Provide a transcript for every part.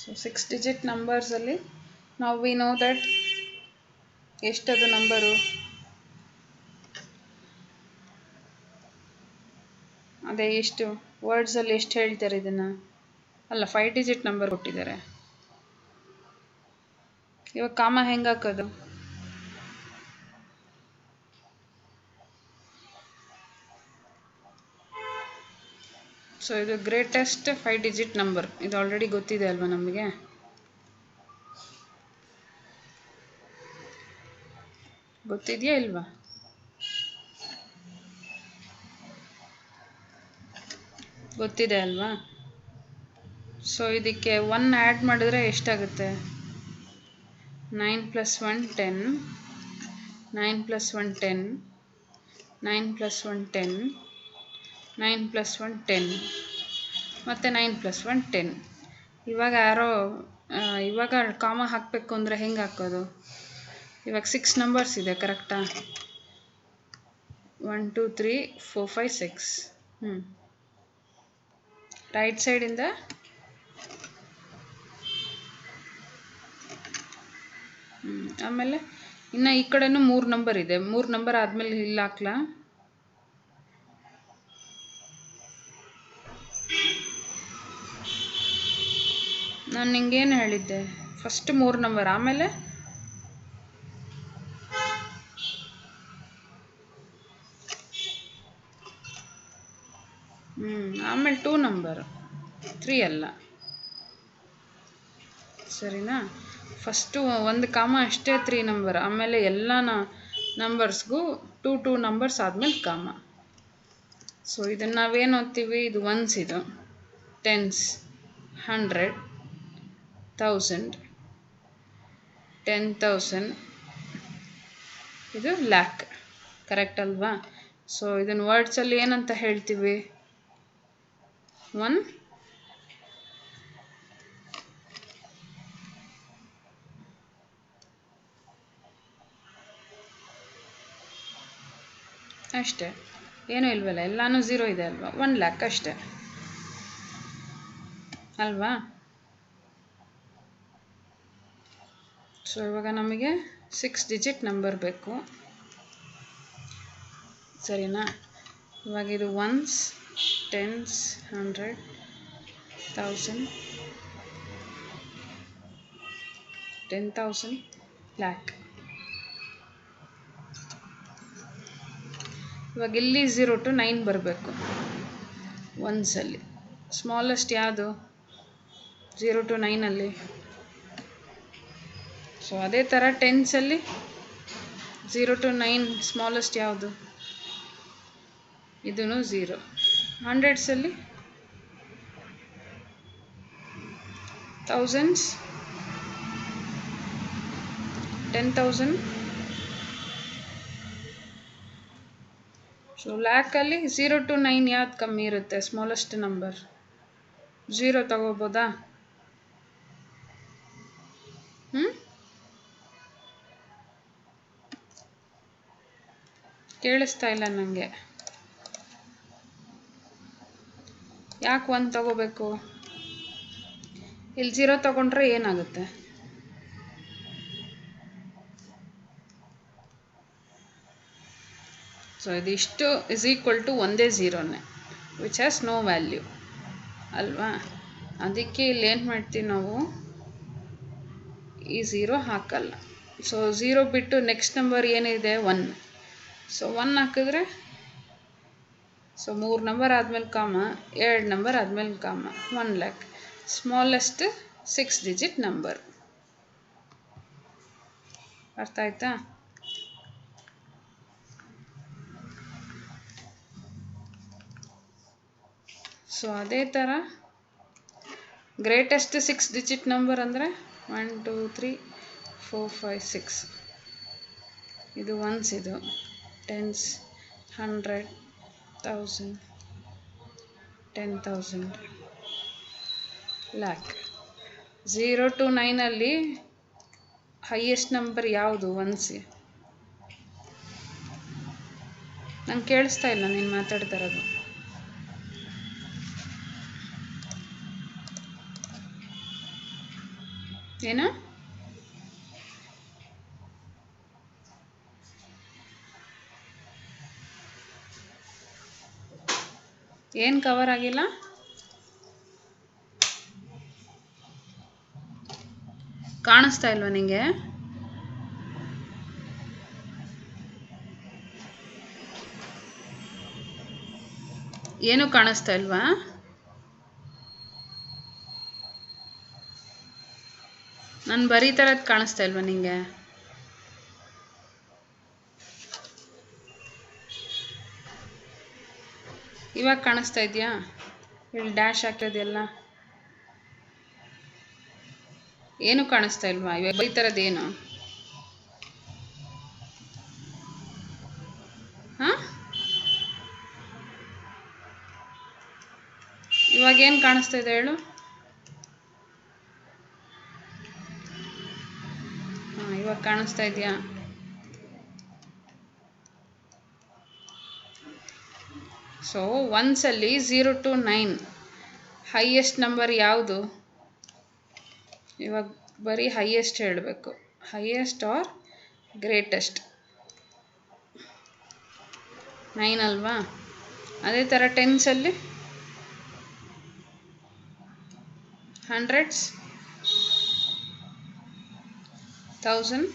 So 6 digit ನಂಬರ್ಸಲ್ಲಿ ನಾವು we know that ಎಷ್ಟದು number, ಅದೇ ಎಷ್ಟು ವರ್ಡ್ಸಲ್ಲಿ ಎಷ್ಟು ಹೇಳ್ತಾರೆ ಇದನ್ನು, ಅಲ್ಲ 5 ಡಿಜಿಟ್ ನಂಬರ್ ಕೊಟ್ಟಿದ್ದಾರೆ. ಇವಾಗ ಕಾಮ ಹೆಂಗೆ ಹಾಕೋದು? ಸೊ ಇದು ಗ್ರೇಟೆಸ್ಟ್ 5 ಡಿಜಿಟ್ ನಂಬರ್, ಇದು ಆಲ್ರೆಡಿ ಗೊತ್ತಿದೆ ಅಲ್ವಾ ನಮಗೆ. ಗೊತ್ತಿದೆಯಾ ಇಲ್ವಾ? ಗೊತ್ತಿದೆ ಅಲ್ವಾ? ಸೊ ಇದಕ್ಕೆ 1 ಆ್ಯಡ್ ಮಾಡಿದ್ರೆ ಎಷ್ಟಾಗುತ್ತೆ? 9 + 1 10, 9 + 1 10, 9 + 1 10, 9 + 1 10, ಮತ್ತು 9 + 1 10. ಇವಾಗ ಕಾಮ ಹಾಕಬೇಕು ಅಂದರೆ ಹೆಂಗೆ ಹಾಕೋದು? ಇವಾಗ 6 ನಂಬರ್ಸ್ ಇದೆ ಕರೆಕ್ಟಾ? 1 2 3 4 5 6. ರೈಟ್ ಸೈಡಿಂದ ಆಮೇಲೆ ಇನ್ನು ಈ ಕಡೆನೂ 3 ನಂಬರ್ ಇದೆ. 3 ನಂಬರ್ ಆದಮೇಲೆ ಇಲ್ಲಿ ಹಾಕ್ಲಾ? ನಾನು ನಿಂಗೇನು ಹೇಳಿದ್ದೆ? ಫಸ್ಟ್ 3 ನಂಬರ್, ಆಮೇಲೆ ಆಮೇಲೆ 2 ನಂಬರ್, 3 ಅಲ್ಲ, ಸರಿನಾ? ಫಸ್ಟು ಒಂದು ಕಾಮ ಅಷ್ಟೇ 3 ನಂಬರ್, ಆಮೇಲೆ ಎಲ್ಲ ನಂಬರ್ಸ್ಗೂ 2 ನಂಬರ್ಸ್ ಆದಮೇಲೆ ಕಾಮ. ಸೊ ಇದನ್ನು ನಾವೇನು ಓದ್ತೀವಿ? ಇದು ಒನ್ಸ್, ಇದು ಟೆನ್ಸ್, 100, 1000, 10,000, ಇದು ಲ್ಯಾಕ್, ಕರೆಕ್ಟ್ ಅಲ್ವಾ? ಸೊ ಇದನ್ನು ವರ್ಡ್ಸಲ್ಲಿ ಏನಂತ ಹೇಳ್ತೀವಿ? 1 ಅಷ್ಟೇ, ಏನೂ ಇಲ್ವಲ್ಲ, ಎಲ್ಲನೂ 0 ಇದೆ ಅಲ್ವಾ? 1 ಲ್ಯಾಕ್ ಅಷ್ಟೇ ಅಲ್ವಾ? ಸೊ ಇವಾಗ ನಮಗೆ 6 ಡಿಜಿಟ್ ನಂಬರ್ ಬೇಕು, ಸರಿನಾ? ಇವಾಗ ಇದು ಒನ್ಸ್, ಟೆನ್ಸ್, 100, 1000, 10,000, ಲ್ಯಾಕ್. ಇವಾಗ ಇಲ್ಲಿ 0 to 9 ಬರಬೇಕು ಒನ್ಸಲ್ಲಿ. ಸ್ಮಾಲೆಸ್ಟ್ ಯಾವುದು 0 to 9ಅಲ್ಲಿ? ಸೊ ಅದೇ ಥರ ಟೆನ್ಸಲ್ಲಿ 0 to 9 ಸ್ಮಾಲೆಸ್ಟ್ ಯಾವುದು? ಇದೂ 0. ಹಂಡ್ರೆಡ್ಸಲ್ಲಿ, ಥೌಸಂಡ್ಸ್, 10,000. ಸೊ ಲ್ಯಾಕಲ್ಲಿ 0 to 9 ಯಾವ್ದು ಕಮ್ಮಿ ಇರುತ್ತೆ? Smallest number 0 ತಗೋಬೋದಾ? ಕೇಳಿಸ್ತಾ ಇಲ್ಲ ನನಗೆ. ಯಾಕೆ 1 ತಗೋಬೇಕು? ಇಲ್ಲಿ 0 ತಗೊಂಡ್ರೆ ಏನಾಗುತ್ತೆ? ಸೊ ಇದಿಷ್ಟು ಇಸ್ ಈಕ್ವಲ್ ಟು ಒಂದೇ 0ನೇ, ವಿಚ್ ಹ್ಯಾಸ್ ನೋ ವ್ಯಾಲ್ಯೂ ಅಲ್ವಾ? ಅದಕ್ಕೆ ಇಲ್ಲಿ ಏನು ಮಾಡ್ತೀವಿ ನಾವು? ಈ 0 ಹಾಕಲ್ಲ. ಸೊ 0 ಬಿಟ್ಟು ನೆಕ್ಸ್ಟ್ ನಂಬರ್ ಏನಿದೆ? 1. ಸೊ 1 ಹಾಕಿದ್ರೆ, ಸೊ 3 ನಂಬರ್ ಆದಮೇಲೆ ಕಾಮ, 2 ನಂಬರ್ ಆದಮೇಲೆ ಕಾಮ, 1 ಲ್ಯಾಕ್. Smallest 6 digit number. ಅರ್ಥ ಆಯ್ತಾ? ಸೊ ಅದೇ ಥರ ಗ್ರೇಟೆಸ್ಟ್ 6 ಡಿಜಿಟ್ ನಂಬರ್ ಅಂದರೆ 1 2 3 4 5 6. ಇದು ಒನ್ಸ್, ಇದು ಟೆನ್ಸ್, 100, 1000, 10,000, ಲ್ಯಾಕ್. 0 to 9ಅಲ್ಲಿ ಹೈಯೆಸ್ಟ್ ನಂಬರ್ ಯಾವುದು? ಒನ್ಸ್. ನಂಗೆ ಕೇಳಿಸ್ತಾ ಇಲ್ಲ ನೀನು ಮಾತಾಡ್ತಾ ಇರೋದು. ಏನು ಏನು ಕವರ್ ಆಗಿಲ್ಲ? ಕಾಣಿಸ್ತಾ ಇಲ್ವಾ ನಿಂಗೆ? ಏನು ಕಾಣಿಸ್ತಾ ಇಲ್ವಾ? ನಾನು ಬರೀತಾರದ್ದು ಕಾಣಿಸ್ತಾ ಇಲ್ವಾ ನಿಂಗೆ? ಇವಾಗ ಕಾಣಿಸ್ತಾ ಇದೆಯಾ? ಇಲ್ಲಿ ಡ್ಯಾಶ್ ಹಾಕಿರೋದೆಲ್ಲ ಏನು ಕಾಣಿಸ್ತಾ ಇಲ್ವಾ? ಇವಾಗ ಬರೀತಾರದ್ದೇನು? ಹಾಂ, ಇವಾಗ ಏನು ಕಾಣಿಸ್ತಾ ಇದೆ ಹೇಳು? ಹಾಂ, ಇವಾಗ ಕಾಣಿಸ್ತಾ ಇದೆಯಾ? ಸೊ ಒನ್ಸಲ್ಲಿ 0 to 9 ಹೈಯೆಸ್ಟ್ ನಂಬರ್ ಯಾವುದು? ಇವಾಗ ಬರೀ ಹೈಯೆಸ್ಟ್ ಹೇಳಬೇಕು. Highest R greatest? 9 ಅಲ್ವಾ? ಅದೇ ಥರ ಟೆನ್ಸಲ್ಲಿ ಹಂಡ್ರೆಡ್ಸ್, 1000,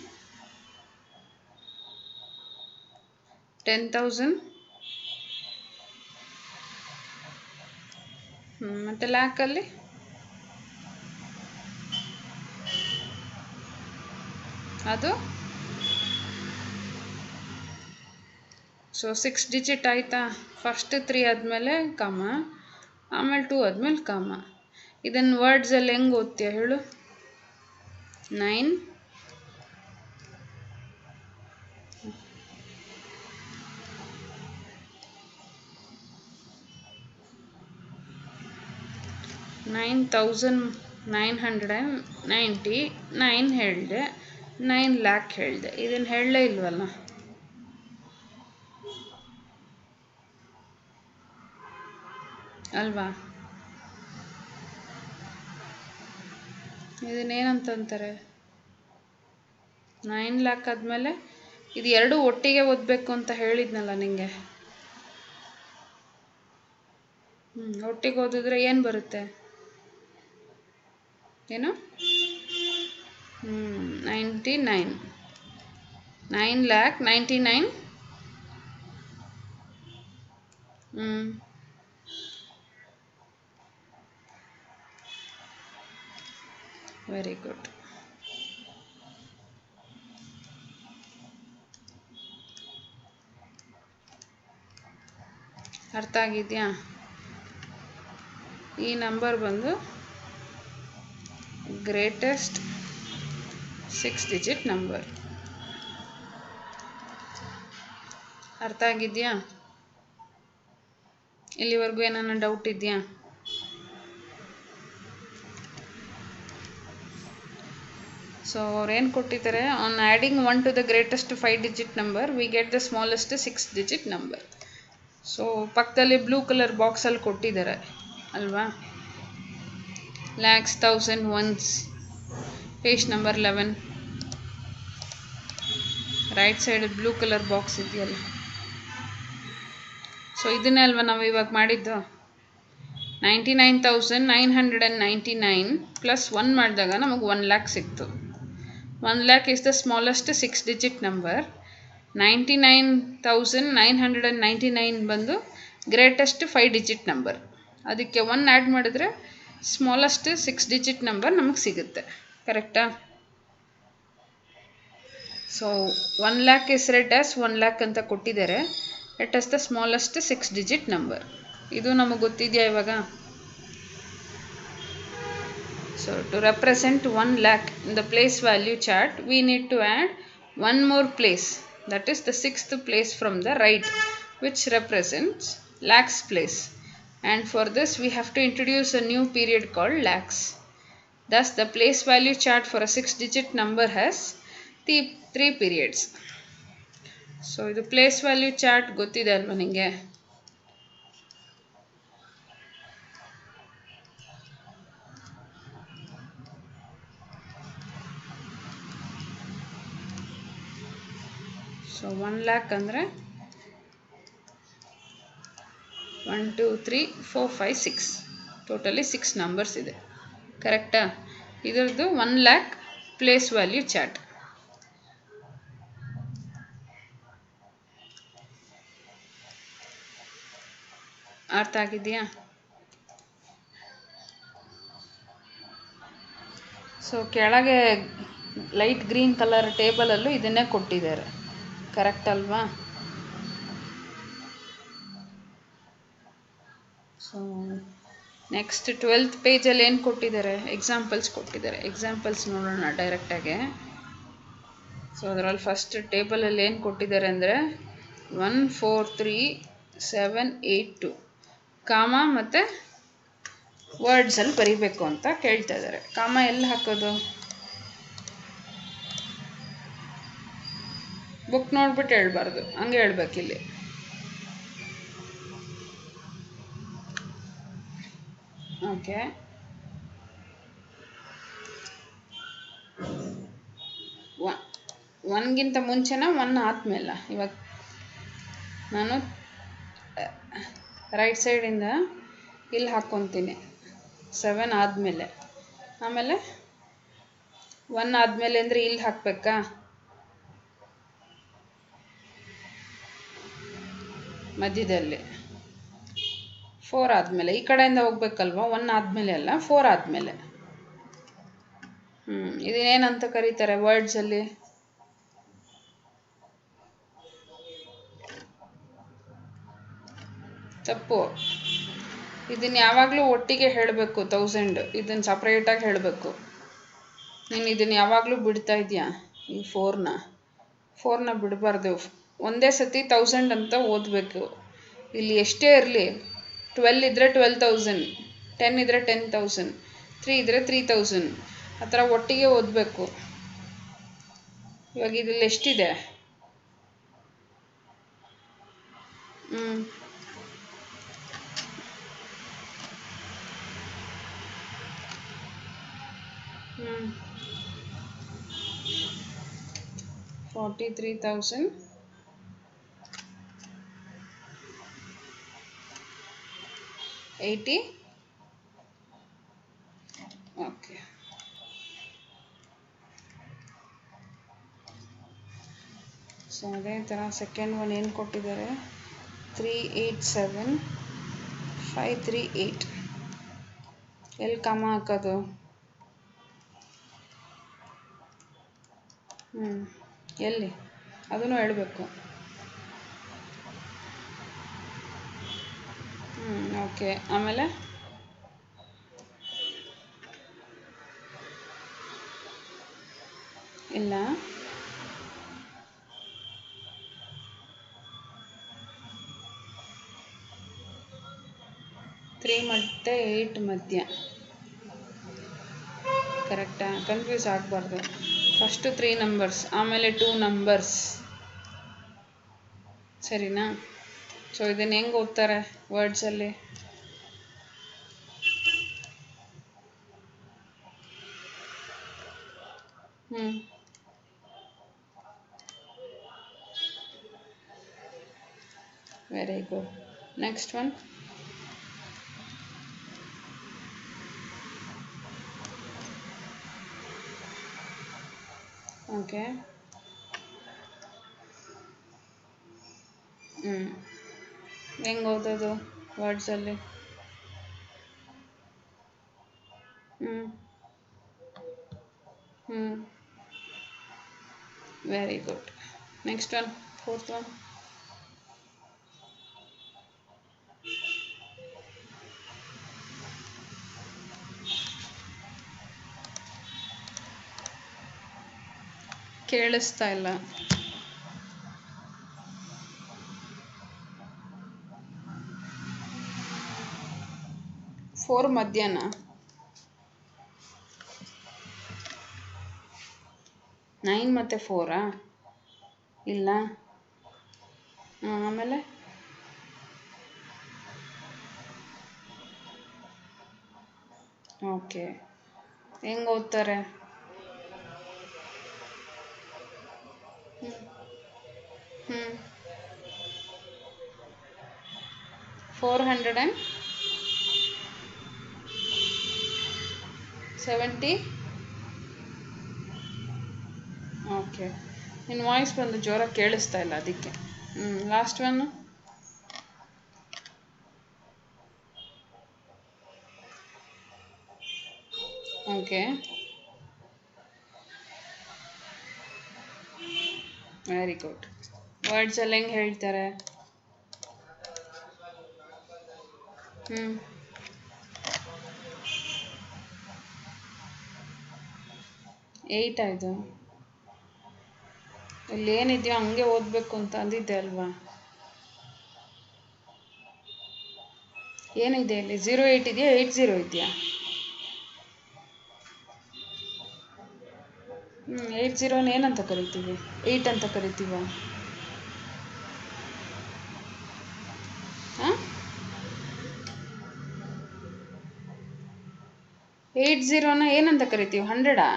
10,000, ಮತ್ತು ಲ್ಯಾಕಲ್ಲಿ ಅದು ಸೊ 6 ಡಿಜಿಟ್ ಆಯಿತಾ? ಫಸ್ಟ್ 3 ಆದಮೇಲೆ ಕಾಮ, ಆಮೇಲೆ 2 ಆದಮೇಲೆ ಕಾಮ. ಇದನ್ನು ವರ್ಡ್ಸಲ್ಲಿ ಹೆಂಗೆ ಓದ್ತೀಯ ಹೇಳು? 9 9,999 ಹೇಳಿದೆ, 9 ಲ್ಯಾಕ್ ಹೇಳಿದೆ. ಇದನ್ನು ಹೇಳಲೇ ಇಲ್ವಲ್ಲ? ಅಲ್ವಾ? ಇದನ್ನೇನಂತಾರೆ? 9 ಲ್ಯಾಕ್ ಆದಮೇಲೆ ಇದು ಎರಡು ಒಟ್ಟಿಗೆ ಓದಬೇಕು ಅಂತ ಹೇಳಿದ್ನಲ್ಲ ನಿಂಗೆ. ಒಟ್ಟಿಗೆ ಓದಿದ್ರೆ ಏನು ಬರುತ್ತೆ? ಏನು? 99, 9,99,000. Very good. ಅರ್ಥ ಆಗಿದೆಯಾ? ಈ ನಂಬರ್ ಬಂದು ಗ್ರೇಟೆಸ್ಟ್ 6 ಡಿಜಿಟ್ ನಂಬರ್. ಅರ್ಥ ಆಗಿದೆಯಾ? ಇಲ್ಲಿವರೆಗೂ ಏನಾನ ಡೌಟ್ ಇದೆಯಾ? ಸೊ ಅವ್ರೇನು ಕೊಟ್ಟಿದ್ದಾರೆ? On adding 1 to the greatest 5 digit number we get the smallest 6 digit number. So ಪಕ್ಕದಲ್ಲಿ ಬ್ಲೂ ಕಲರ್ ಬಾಕ್ಸಲ್ಲಿ ಕೊಟ್ಟಿದ್ದಾರೆ ಅಲ್ವಾ? Lakhs, 1000, once, page number 11 right side blue colour box ಇದೆಯಲ್ಲ. ಸೊ ಇದನ್ನೇ ಅಲ್ವಾ ನಾವು ಇವಾಗ ಮಾಡಿದ್ದು? 99,999 ಪ್ಲಸ್ 1 ಮಾಡಿದಾಗ ನಮಗೆ 1 ಲ್ಯಾಕ್ ಸಿಕ್ತು. 1 lakh is the smallest 6 digit number. 99,999 ಬಂದು ಗ್ರೇಟೆಸ್ಟ್ 5 ಡಿಜಿಟ್ ನಂಬರ್. ಅದಕ್ಕೆ 1 ಆ್ಯಡ್ ಮಾಡಿದ್ರೆ ಸ್ಮಾಲೆಸ್ಟ್ 6 ಡಿಜಿಟ್ ನಂಬರ್ ನಮಗೆ ಸಿಗುತ್ತೆ. ಕರೆಕ್ಟಾ? So 1 lakh is read as 1 lakh ಅಂತ ಕೊಟ್ಟಿದ್ದಾರೆ. It is the smallest 6 digit number. ಇದು ನಮಗೆ ಗೊತ್ತಿದೆಯಾ ಇವಾಗ? So to represent 1 lakh in the place value chart we need to add one more place, that is the 6th place from the right, which represents lakhs place, and for this we have to introduce a new period called lakhs. Thus the place value chart for a 6 digit number has 3 periods. So ಇದು place value chart ಗೊತ್ತಿದೆ ಅಲ್ವಾ ನಿಮಗೆ? So 1 lakh ಅಂದರೆ 1 2 3 4 5 6 totally 6 numbers ಇದೆ. ಕರೆಕ್ಟಾ? ಇದರದ್ದು 1 lakh place value chart. ಅರ್ಥ ಆಗಿದೆಯಾ? ಸೊ ಕೆಳಗೆ ಲೈಟ್ ಗ್ರೀನ್ ಕಲರ್ ಟೇಬಲಲ್ಲೂ ಇದನ್ನೇ ಕೊಟ್ಟಿದ್ದಾರೆ. ಕರೆಕ್ಟ್ ಅಲ್ವಾ? ಸೊ ನೆಕ್ಸ್ಟ್ 12th ಪೇಜಲ್ಲಿ ಏನು ಕೊಟ್ಟಿದ್ದಾರೆ? ಎಕ್ಸಾಂಪಲ್ಸ್ ಕೊಟ್ಟಿದ್ದಾರೆ. ಎಕ್ಸಾಂಪಲ್ಸ್ ನೋಡೋಣ ಡೈರೆಕ್ಟಾಗೆ. ಸೊ ಅದರಲ್ಲಿ ಫಸ್ಟ್ ಟೇಬಲಲ್ಲಿ ಏನು ಕೊಟ್ಟಿದ್ದಾರೆ ಅಂದರೆ 1 4 3 7 8 2 ಕಾಮ ಮತ್ತು ವರ್ಡ್ಸಲ್ಲಿ ಬರೀಬೇಕು ಅಂತ ಕೇಳ್ತಾ ಇದ್ದಾರೆ. ಕಾಮ ಎಲ್ಲಿ ಹಾಕೋದು? ಬುಕ್ ನೋಡ್ಬಿಟ್ಟು ಹೇಳ್ಬಾರ್ದು, ಹಂಗೆ ಹೇಳ್ಬೇಕಿಲ್ಲಿ. ಓಕೆ, ಒನ್ಗಿಂತ ಮುಂಚೆನ 1 ಆದಮೇಲ? ಇವಾಗ ನಾನು ರೈಟ್ ಸೈಡಿಂದ ಇಲ್ಲಿ ಹಾಕ್ಕೊತೀನಿ 7 ಆದಮೇಲೆ, ಆಮೇಲೆ 1 ಆದಮೇಲೆ ಅಂದರೆ ಇಲ್ಲಿ ಹಾಕಬೇಕಾ? ಮಧ್ಯದಲ್ಲಿ 4 ಆದಮೇಲೆ ಈ ಕಡೆಯಿಂದ ಹೋಗ್ಬೇಕಲ್ವ? 1 ಆದಮೇಲೆ ಅಲ್ಲ, 4 ಆದಮೇಲೆ. ಇದೇನಂತ ಕರೀತಾರೆ ವರ್ಡ್ಸಲ್ಲಿ? ತಪ್ಪು. ಇದನ್ನು ಯಾವಾಗಲೂ ಒಟ್ಟಿಗೆ ಹೇಳಬೇಕು. 1000 ಇದನ್ನು ಸಪ್ರೇಟಾಗಿ ಹೇಳಬೇಕು. ನೀನು ಇದನ್ನು ಯಾವಾಗಲೂ ಬಿಡ್ತಾ ಇದೆಯಾ? ಈ 4ನ ಬಿಡಬಾರ್ದು. ಒಂದೇ ಸತಿ 1000 ಅಂತ ಓದಬೇಕು. ಇಲ್ಲಿ ಎಷ್ಟೇ ಇರಲಿ, 12 ಇದ್ದರೆ 12,000, 10 ಇದ್ದರೆ 10,000, 3 ಇದ್ದರೆ 3,000, ಆ ಥರ ಒಟ್ಟಿಗೆ ಓದಬೇಕು. ಇವಾಗ ಇದರಲ್ಲಿ ಎಷ್ಟಿದೆ? ಹ್ಞೂ 43,080. ಓಕೆ, ಸೊ ಅದೇ ಥರ ಸೆಕೆಂಡ್ ಒನ್ ಏನು ಕೊಟ್ಟಿದ್ದಾರೆ? 387,538. ಎಲ್ಲಿ ಕಾಮ ಹಾಕೋದು? ಎಲ್ಲಿ? ಅದನ್ನು ಹೇಳಬೇಕು. ಓಕೆ, ಆಮೇಲೆ ಇಲ್ಲ, 3 ಮತ್ತು 8 ಮಧ್ಯ. ಕರೆಕ್ಟಾ? ಕನ್ಫ್ಯೂಸ್ ಆಗಬಾರ್ದು. ಫಸ್ಟು 3 ನಂಬರ್ಸ್, ಆಮೇಲೆ 2 ನಂಬರ್ಸ್. ಸರಿನಾ? ಸೊ ಇದನ್ನು ಹೆಂಗೆ ಓದ್ತಾರೆ ವರ್ಡ್ಸಲ್ಲಿ? Very good. Next one. Okay, ಹೆಂಗೆ ಓದೋದು ವರ್ಡ್ಸಲ್ಲಿ? Very good. Next one, 4th one. ಕೇಳಿಸ್ತಾ ಇಲ್ಲ. 4 ಮಧ್ಯಾಹ್ನ? ನೈನ್ ಮತ್ತು 4 ಇಲ್ಲ. ಆಮೇಲೆ ಓಕೆ, ಹೆಂಗೆ ಓದ್ತಾರೆ? 470. ಓಕೆ, ನಿನ್ನ ವಾಯ್ಸ್ ಬಂದು ಜೋರಾಗಿ ಕೇಳಿಸ್ತಾ ಇಲ್ಲ ಅದಕ್ಕೆ. Last one. Okay, very good. Words ಎಲ್ಲ ಹೆಂಗೆ ಹೇಳ್ತಾರೆ? 8 ಆಯಿತು. ಇಲ್ಲಿ ಏನಿದೆಯೋ ಹಂಗೆ ಓದಬೇಕು ಅಂತ ಅಂದಿದ್ದೆ ಅಲ್ವಾ? ಏನಿದೆ ಇಲ್ಲಿ? 08 ಇದೆಯಾ 80 ಇದೆಯಾ? 80 ಏನಂತ ಕರಿತೀವಿ? 8 ಅಂತ ಕರಿತೀವ? ಹಾಂ, 80 ಏನಂತ ಕರಿತೀವಿ? 100ಆ?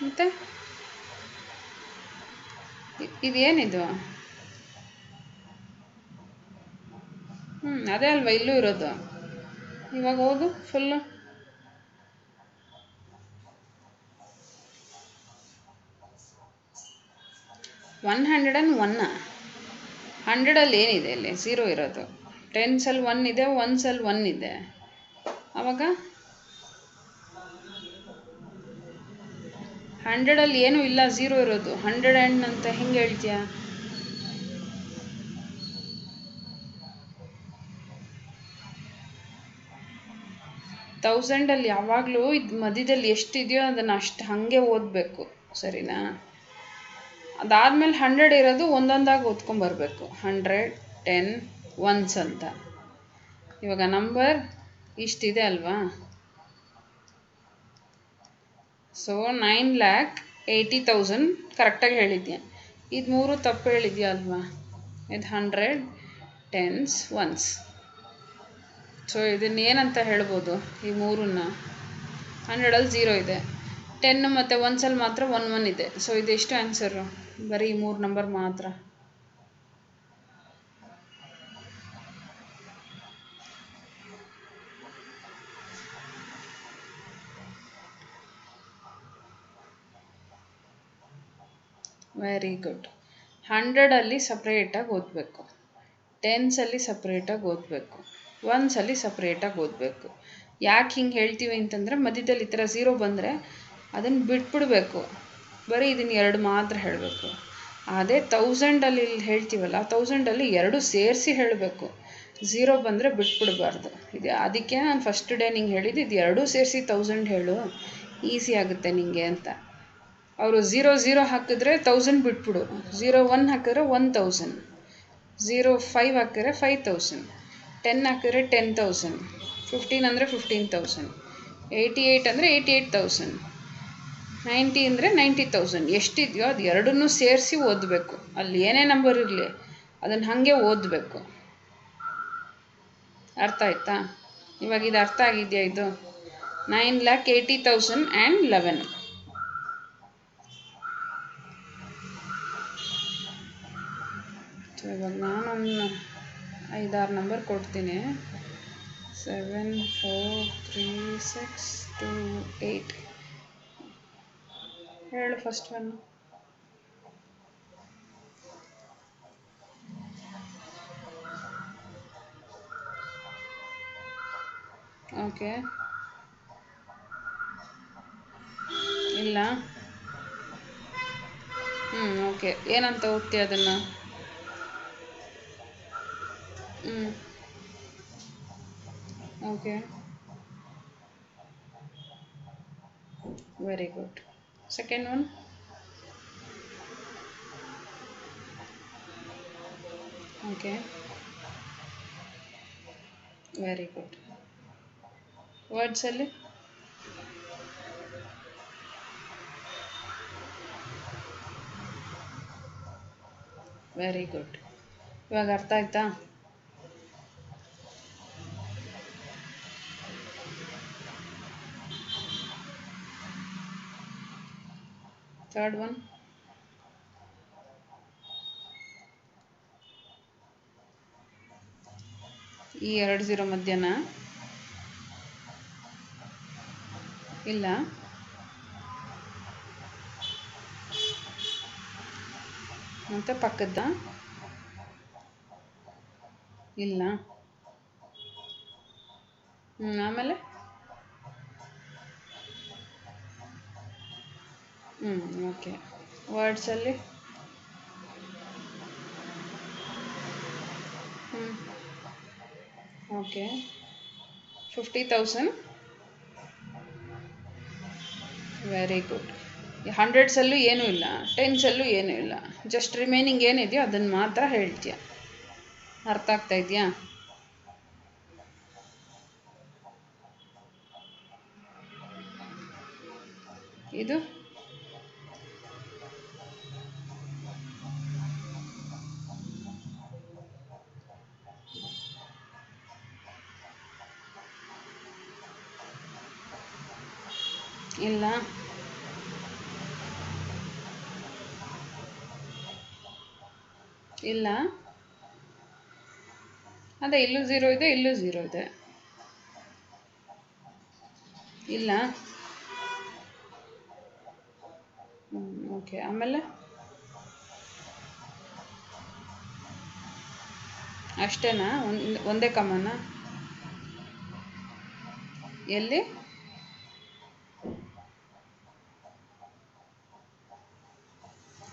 ಮತ್ತೆ ಇದೇನಿದು? ಅದೇ ಅಲ್ವಾ ಇಲ್ಲೂ ಇರೋದು. ಇವಾಗ ಓದು ಫುಲ್ಲು. 101. 100ಅಲ್ಲಿ ಏನಿದೆ? ಇಲ್ಲಿ 0 ಇರೋದು. 10ಸಲ್ಲಿ 1 ಇದೆ, 1ಸಲ್ಲಿ 1 ಇದೆ. ಆವಾಗ 100ಅಲ್ಲಿ ಏನೂ ಇಲ್ಲ, 0 ಇರೋದು. 100 ಅಂತ ಹೆಂಗೆ ಹೇಳ್ತೀಯಾ? ತೌಸಂಡಲ್ಲಿ ಯಾವಾಗಲೂ ಇದು ಮಧ್ಯದಲ್ಲಿ ಎಷ್ಟಿದೆಯೋ ಅದನ್ನು ಅಷ್ಟು ಹಾಗೆ ಓದಬೇಕು, ಸರಿನಾ? ಅದಾದಮೇಲೆ 100 ಇರೋದು ಒಂದೊಂದಾಗಿ ಓದ್ಕೊಂಬರ್ಬೇಕು. 100, 10, ಒನ್ಸ್ ಅಂತ. ಇವಾಗ ನಂಬರ್ ಇಷ್ಟಿದೆ ಅಲ್ವಾ? ಸೊ 9,80,000 ಕರೆಕ್ಟಾಗಿ ಹೇಳಿದ್ಯಾ. ಇದು 3 ತಪ್ಪು ಹೇಳಿದ್ಯಾ ಅಲ್ವಾ? ಇದು 100, 10s, ಒನ್ಸ್. ಸೊ ಇದನ್ನು ಏನಂತ ಹೇಳ್ಬೋದು ಈ 3ನ್ನ? 100ಅಲ್ಲಿ 0 ಇದೆ, 10 ಮತ್ತು ಒನ್ಸಲ್ಲಿ ಮಾತ್ರ 1 ಇದೆ. ಸೊ ಇದೆಷ್ಟು ಆನ್ಸರು? ಬರೀ 3 ನಂಬರ್ ಮಾತ್ರ. Very good. 100ಅಲ್ಲಿ ಸಪ್ರೇಟಾಗಿ ಓದಬೇಕು, 10ಸಲ್ಲಿ ಸಪ್ರೇಟಾಗಿ ಓದಬೇಕು, ಒನ್ಸಲ್ಲಿ ಸಪ್ರೇಟಾಗಿ ಓದಬೇಕು. ಯಾಕೆ ಹಿಂಗೆ ಹೇಳ್ತೀವಿ ಅಂತಂದರೆ, ಮಧ್ಯದಲ್ಲಿ ಈ ಥರ 0 ಬಂದರೆ ಅದನ್ನು ಬಿಟ್ಬಿಡ್ಬೇಕು, ಬರೀ ಇದನ್ನು 2 ಮಾತ್ರ ಹೇಳಬೇಕು. ಅದೇ ತೌಸಂಡಲ್ಲಿ ಹೇಳ್ತೀವಲ್ಲ, ತೌಸಂಡಲ್ಲಿ 2 ಸೇರಿಸಿ ಹೇಳಬೇಕು. 0 ಬಂದರೆ ಬಿಟ್ಬಿಡಬಾರ್ದು. ಇದು ಅದಕ್ಕೆ ನಾನು ಫಸ್ಟ್ ಡೇ ನಿಂಗೆ ಹೇಳಿದ್ದು, ಇದು 2 ಸೇರಿಸಿ 1000 ಹೇಳು, ಈಸಿ ಆಗುತ್ತೆ ನಿಂಗೆ ಅಂತ. ಅವರು 0 ಹಾಕಿದ್ರೆ 1000 ಬಿಟ್ಬಿಡು, 01 ಹಾಕಿದ್ರೆ 1000, 05 ಹಾಕಿದ್ರೆ 5000, 10 ಹಾಕಿದ್ರೆ 10,000, 15 ಅಂದರೆ 15,000, 88 ಅಂದರೆ 88,000, 90 ಅಂದರೆ 90,000. ಎಷ್ಟಿದೆಯೋ ಅದು 2 ಸೇರಿಸಿ ಓದಬೇಕು. ಅಲ್ಲಿ ಏನೇ ನಂಬರ್ ಇರಲಿ ಅದನ್ನು ಹಾಗೆ ಓದಬೇಕು. ಅರ್ಥ ಆಯ್ತಾ? ಇವಾಗ ಇದು ಅರ್ಥ ಆಗಿದೆಯಾ? ಇದು 9,80,011. ಸೊ ಇವಾಗ ನಾನೊಂದು 5-6 ನಂಬರ್ ಕೊಡ್ತೀನಿ. 7, 4, 3, 6, 2, 8. ಹೇಳು ಫಸ್ಟ್ ಒನ್. ಓಕೆ, ಇಲ್ಲ. ಓಕೆ, ಏನಂತ ಓದ್ತೀಯ ಅದನ್ನು? Okay, very good. Second one? Okay, very good. ವರ್ಡ್ಸಲ್ಲಿ? Very good. ಇವಾಗ ಅರ್ಥ ಆಯ್ತಾ? ಥರ್ಡ್ ಒನ್ ಈ 2 0 ಮಧ್ಯನಾ ಇಲ್ಲ ಮತ್ತೆ ಪಕ್ಕದ ಇಲ್ಲ ಆಮೇಲೆ ಓಕೆ ವರ್ಡ್ಸಲ್ಲಿ ಓಕೆ 50,000 ವೆರಿ ಗುಡ್ 100ಸಲ್ಲೂ ಏನೂ ಇಲ್ಲ 10ಸಲ್ಲೂ ಏನೂ ಇಲ್ಲ ಜಸ್ಟ್ ರಿಮೈನಿಂಗ್ ಏನಿದೆಯೋ ಅದನ್ನು ಮಾತ್ರ ಹೇಳ್ತೀಯ ಅರ್ಥ ಆಗ್ತಾ ಇದೆಯಾ ಇದು ಇಲ್ಲ ಇಲ್ಲ ಅದೇ ಇಲ್ಲೂ 0 ಇದೆ ಇಲ್ಲೂ 0 ಇದೆ ಇಲ್ಲ ಓಕೆ ಆಮೇಲೆ ಅಷ್ಟೇನಾ ಒಂದೇ ಕಮನ ಎಲ್ಲಿ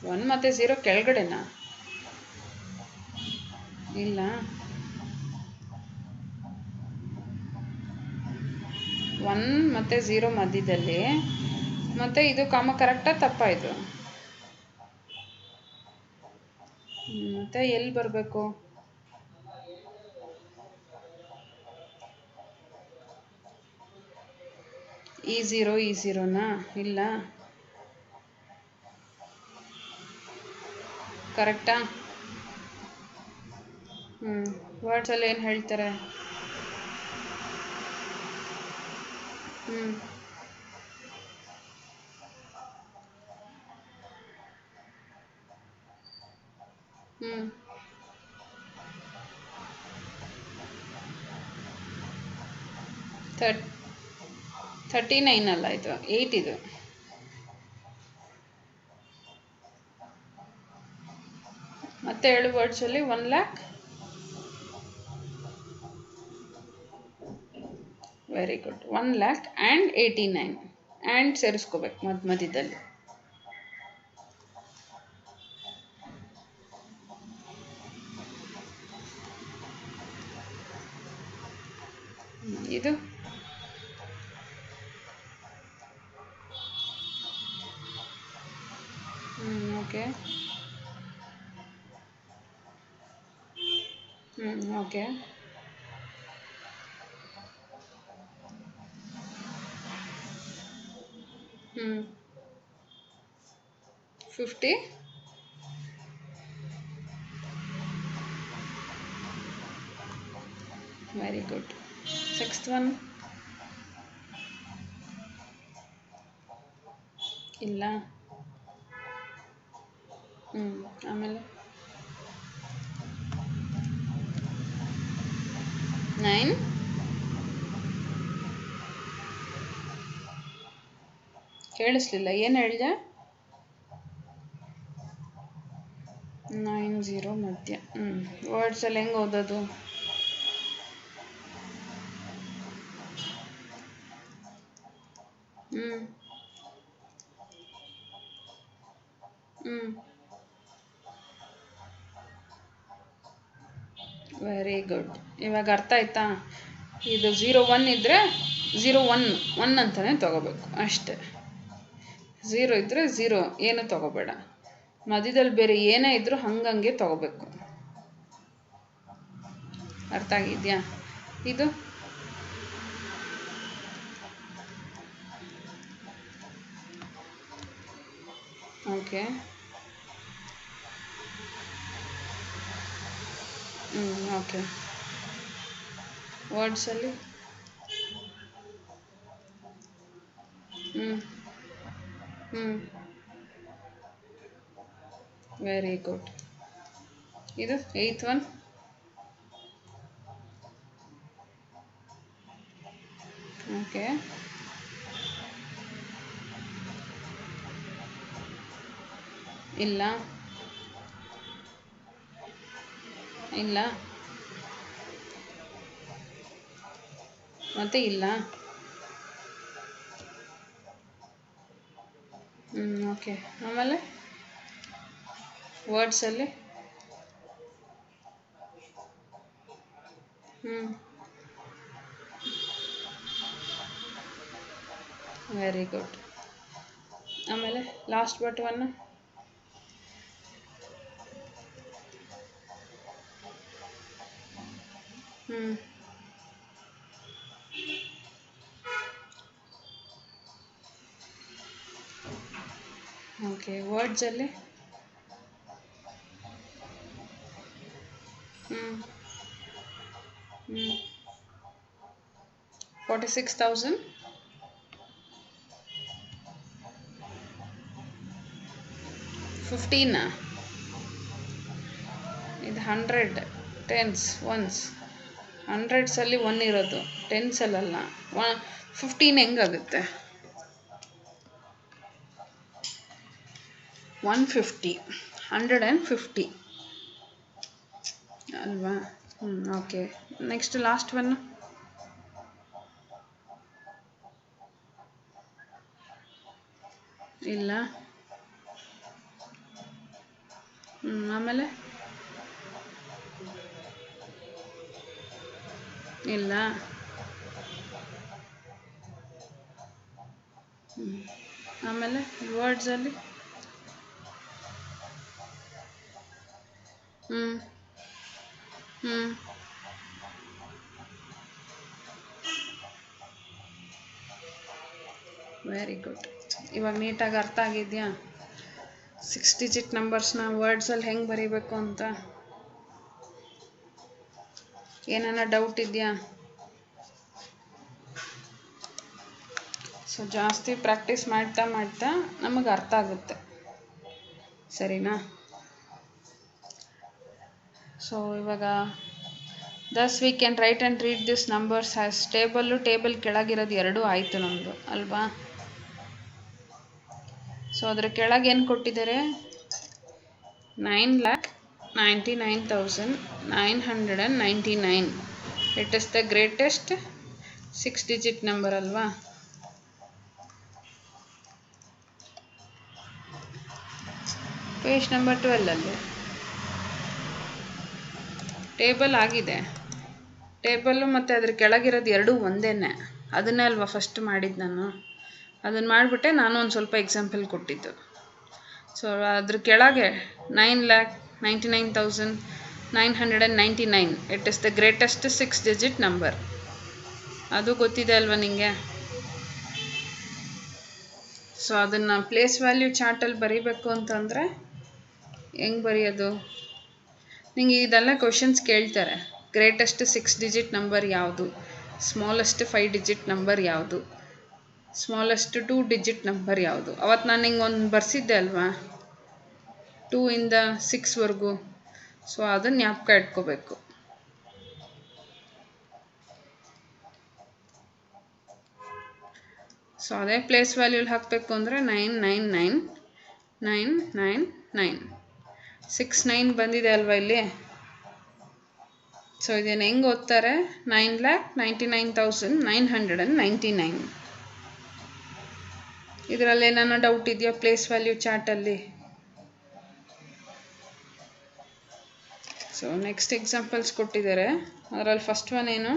1 ಮತ್ತು 0 ಕೆಳಗಡೆನಾ ಇಲ್ಲ 1 ಮತ್ತು 0 ಮಧ್ಯದಲ್ಲಿ ಮತ್ತೆ ಇದು ಕಾಮ ಕರೆಕ್ಟಾ ತಪ್ಪಾ ಇದು ಮತ್ತೆ ಎಲ್ಲಿ ಬರಬೇಕು ಈ 0ನಾ ಇಲ್ಲ ಕರೆಕ್ಟಾ ವರ್ಡ್ಸಲ್ಲಿ ಏನು ಹೇಳ್ತಾರೆ ಹ್ಞೂ 39 ಅಲ್ಲ ಇದು 8 ಇದು ಮತ್ತೆ 7 ವರ್ಡ್ಸಲ್ಲಿ 1 lakh very good 1 lakh and 89 and ಸೇರಿಸ್ಕೋಬೇಕು ಮಧ್ಯದಲ್ಲಿ ಇದು okay okay 50 very good 6th one ಇಲ್ಲ ಆಮೇಲೆ 9 ಕೇಳಿಸ್ಲಿಲ್ಲ ಏನು ಹೇಳಿದೆ 9 0 ಮಧ್ಯ ವರ್ಡ್ಸಲ್ಲಿ ಹೆಂಗೆ ಓದೋದು ವೆರಿ ಗುಡ್ ಇವಾಗ ಅರ್ಥ ಆಯ್ತಾ ಇದು 0 1 ಇದ್ದರೆ 0 1 1 ಅಂತಲೇ ತೊಗೋಬೇಕು ಅಷ್ಟೆ 0 ಇದ್ದರೆ 0 ಏನು ತೊಗೋಬೇಡ ಮಧ್ಯದಲ್ಲಿ ಬೇರೆ ಏನೇ ಇದ್ದರೂ ಹಂಗಂಗೆ ತೊಗೋಬೇಕು ಅರ್ಥ ಆಗಿದೆಯಾ ಇದು ಓಕೆ ಓಕೆ ವರ್ಡ್ಸಲ್ಲಿ ವೆರಿ ಗುಡ್. ಇದು 8th ಒನ್. ಓಕೆ, ಇಲ್ಲ ಇಲ್ಲ ಮತ್ತೆ ಇಲ್ಲ. ಓಕೆ, ಆಮೇಲೆ ವರ್ಡ್ಸಲ್ಲಿ ವೆರಿ ಗುಡ್. ಆಮೇಲೆ ಲಾಸ್ಟ್ ಬಟ್ ಒನ್. ಓಕೆ, ವರ್ಡ್ಸಲ್ಲಿ 46,000. ಇದು 100 ಟೆನ್ಸ್ ಒನ್ಸ್. 100ಸಲ್ಲಿ 1 ಇರೋದು, ಟೆನ್ಸಲ್ಲ. 15 ಹೆಂಗಾಗುತ್ತೆ? 150, 150 ಅಲ್ವಾ? Okay, next last one. ಇಲ್ಲ. ಆಮೇಲೆ ಇಲ್ಲ. ಆಮೇಲೆ ವರ್ಡ್ಸಲ್ಲಿ ವೆರಿ ಗುಡ್. ಇವಾಗ ನೀಟಾಗಿ ಅರ್ಥ ಆಗಿದೆಯಾ 6 ಡಿಜಿಟ್ ನಂಬರ್ಸ್ನ ವರ್ಡ್ಸಲ್ಲಿ ಹೆಂಗೆ ಬರೀಬೇಕು ಅಂತ? ಏನಾನ ಡೌಟ್ ಇದೆಯಾ? ಸೊ ಜಾಸ್ತಿ ಪ್ರಾಕ್ಟೀಸ್ ಮಾಡ್ತಾ ಮಾಡ್ತಾ ನಮಗೆ ಅರ್ಥ ಆಗುತ್ತೆ, ಸರಿನಾ? ಸೊ ಇವಾಗ thus we can write and read this numbers as table ಕೆಳಗಿರೋದು ಎರಡೂ ಆಯಿತು ನಮ್ಮದು ಅಲ್ವಾ? ಸೊ ಅದರ ಕೆಳಗೆ ಏನು ಕೊಟ್ಟಿದ್ದಾರೆ? 9,99,999. It is the greatest 6 digit number ಅಲ್ವಾ? ಪೇಜ್ ನಂಬರ್ 12ಅಲ್ಲಿ ಟೇಬಲ್ ಆಗಿದೆ. ಟೇಬಲ್ಲು ಮತ್ತು ಅದ್ರ ಕೆಳಗಿರೋದು ಎರಡೂ ಒಂದೇನೆ. ಅದನ್ನೇ ಅಲ್ವಾ ಫಸ್ಟ್ ಮಾಡಿದ್ದು ನಾನು. ಅದನ್ನು ಮಾಡಿಬಿಟ್ಟೆ ನಾನು ಒಂದು ಸ್ವಲ್ಪ ಎಕ್ಸಾಂಪಲ್ ಕೊಟ್ಟಿದ್ದು. ಸೊ ಅದ್ರ ಕೆಳಗೆ 9,99,999. It is the greatest 6 digit number. ಅದು ಗೊತ್ತಿದೆ ಅಲ್ವಾ ನಿಮಗೆ? ಸೊ ಅದನ್ನು ಪ್ಲೇಸ್ ವ್ಯಾಲ್ಯೂ ಚಾರ್ಟಲ್ಲಿ ಬರೀಬೇಕು ಅಂತಂದರೆ ಹೆಂಗೆ ಬರೆಯೋದು? ನಿಮಗೆ ಇದೆಲ್ಲ ಕ್ವಶನ್ಸ್ ಕೇಳ್ತಾರೆ. ಗ್ರೇಟೆಸ್ಟ್ 6 ಡಿಜಿಟ್ ನಂಬರ್ ಯಾವುದು? ಸ್ಮಾಲೆಸ್ಟ್ 5 ಡಿಜಿಟ್ ನಂಬರ್ ಯಾವುದು? ಸ್ಮಾಲೆಸ್ಟ್ 2 ಡಿಜಿಟ್ ನಂಬರ್ ಯಾವುದು? ಅವತ್ತು ನಾನು ಹಿಂಗೆ ಒಂದು ಬರ್ಸಿದ್ದೆ ಅಲ್ವಾ 2 ಇಂದ 6ವರೆಗೂ. ಸೊ ಅದನ್ನು ಜ್ಞಾಪಕ ಇಟ್ಕೋಬೇಕು. ಸೊ ಅದೇ ಪ್ಲೇಸ್ ವ್ಯಾಲ್ಯೂಲಿ ಹಾಕಬೇಕು ಅಂದರೆ 999,999. 69 ಬಂದಿದೆ ಅಲ್ವಾ ಇಲ್ಲಿ? ಸೊ ಇದನ್ನು ಹೆಂಗೆ ಓದ್ತಾರೆ? 9,99,999. ಇದರಲ್ಲಿ ಏನಾನ ಡೌಟ್ ಇದೆಯಾ ಪ್ಲೇಸ್ ವ್ಯಾಲ್ಯೂ ಚಾರ್ಟಲ್ಲಿ? ಸೊ ನೆಕ್ಸ್ಟ್ ಎಕ್ಸಾಂಪಲ್ಸ್ ಕೊಟ್ಟಿದ್ದಾರೆ. ಅದರಲ್ಲಿ ಫಸ್ಟ್ ಒನ್ ಏನು?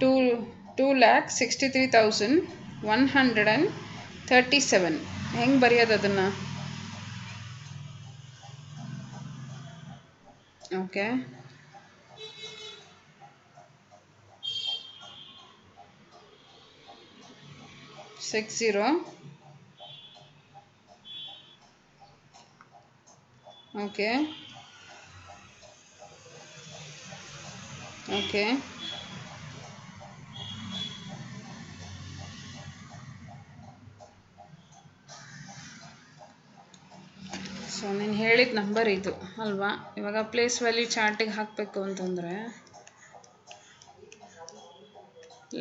2,63,137. ಹೆಂಗೆ ಬರೆಯೋದು ಅದನ್ನು? Okay, six zero. Okay okay so ನೀನು ಹೇಳಿದ ನಂಬರ್ ಇದು ಅಲ್ವಾ. ಇವಾಗ ಪ್ಲೇಸ್ ವ್ಯಾಲ್ಯೂ ಚಾರ್ಟಿಗೆ ಹಾಕಬೇಕು ಅಂತಂದರೆ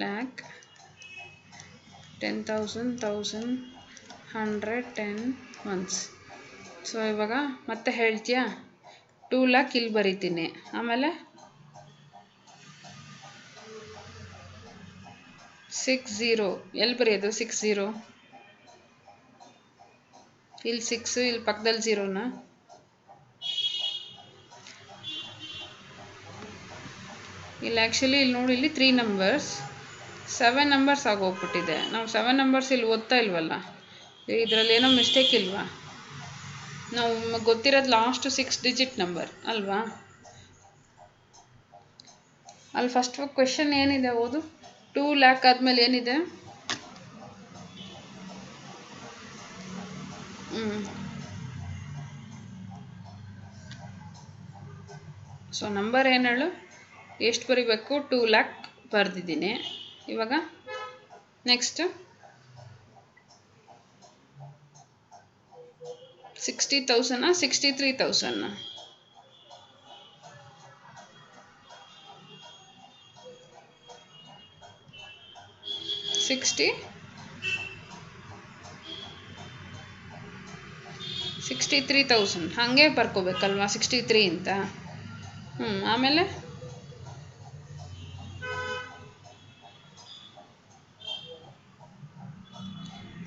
ಲ್ಯಾಕ್ 10,000 1,000 100 10 ಒನ್ಸ್. ಸೊ ಇವಾಗ ಮತ್ತೆ ಹೇಳ್ತೀಯಾ 2 ಲ್ಯಾಕ್ ಇಲ್ಲಿ ಬರೀತೀನಿ. ಆಮೇಲೆ 60 ಎಲ್ಲಿ ಬರೆಯೋದು 60 ಇಲ್ಲಿ 6 ಇಲ್ಲಿ ಪಕ್ಕದಲ್ಲಿ 0ನಾ. ಇಲ್ಲಿ ಆ್ಯಕ್ಚುಲಿ ಇಲ್ಲಿ ನೋಡಿ ಇಲ್ಲಿ 3 ನಂಬರ್ಸ್ 7 ನಂಬರ್ಸ್ ಆಗೋಗ್ಬಿಟ್ಟಿದೆ. ನಾವು 7 ನಂಬರ್ಸ್ ಇಲ್ಲಿ ಓದ್ತಾ ಇಲ್ವಲ್ಲ, ಇದರಲ್ಲಿ ಏನೋ ಮಿಸ್ಟೇಕ್ ಇಲ್ವಾ. ನಾವು ಗೊತ್ತಿರೋದು ಲಾಸ್ಟ್ 6 ಡಿಜಿಟ್ ನಂಬರ್ ಅಲ್ವಾ. ಅಲ್ಲಿ ಫಸ್ಟ್ ಕ್ವೆಶನ್ ಏನಿದೆ ಓದು. 2 ಲ್ಯಾಕ್ ಆದಮೇಲೆ ಏನಿದೆ? ಸೊ ನಂಬರ್ ಏನು ಹೇಳು, ಎಷ್ಟು ಬರೀಬೇಕು? 2 ಲ್ಯಾಕ್ ಬರೆದಿದ್ದೀನಿ. ಇವಾಗ ನೆಕ್ಸ್ಟ್ 60,000 63,000 63,000 ಹಾಗೆ ಬರ್ಕೋಬೇಕಲ್ವಾ 63 ಅಂತ. ಆಮೇಲೆ